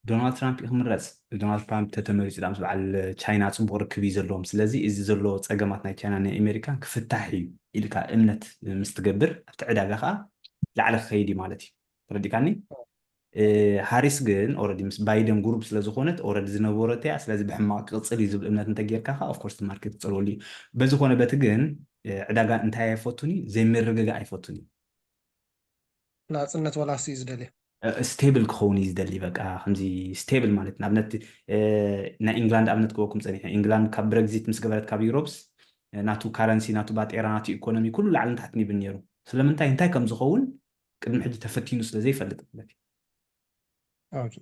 ዶናልድ ትራምፕ ክምረፅ ዶናልድ ትራምፕ ተተመሪፁ ዳ ምስ በዓል ቻይና ፅቡቅ ርክብ እዩ ዘለዎም ስለዚ እዚ ዘሎ ፀገማት ናይ ቻይና ናይ ኣሜሪካ ክፍታሕ እዩ ኢልካ እምነት ምስ ትገብር ኣብቲ ዕዳጋ ከዓ ላዕሊ ክኸይድ እዩ ማለት እዩ ተረዲካኒ ሃሪስ ግን ኦልሬዲ ምስ ባይደን ግሩፕ ስለዝኾነት ኦልሬዲ ዝነበረት እያ ስለዚ ብሕማቅ ክቅፅል እዩ ዝብል እምነት እንተጌርካ ከዓ ኦፍኮርስ ማርኬት ክፅልወሉ እዩ በዚ ኮነ በቲ ግን ዕዳጋ እንታይ ኣይፈቱን እዩ ዘይምርግጋእ ኣይፈቱን እዩ ናፅነት ወላ እዩ ዝደልዮ ستيبل كوني زدلي بقى خمزي ستيبل مالت نابنت نا انجلاند ابنت كوكم صريح انجلاند كاب بريكزيت مس قبلت كاب يوروبس ناتو كارنسي ناتو بات ايراناتو ايكونومي كله لعلن تحتني بنيرو سلامنتاي انتاي كم زخون قدم حجي تفتينو سلازي يفلط بلاتي اوكي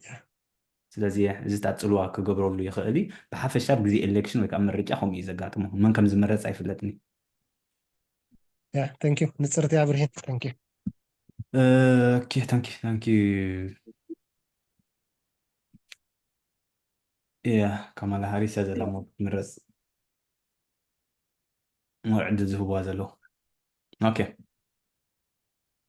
سلازي زي تاتصلوا كغبرولو يخالي بحفشاب غزي الكشن وي كام مرجع هم يزغاطمو من كم زمرص ايفلطني يا ثانك يو نصرت يا ابراهيم ثانك يو اوكي ثانك يو يا كمال هاريس هذا لما مرز موعد الزهو هذا له اوكي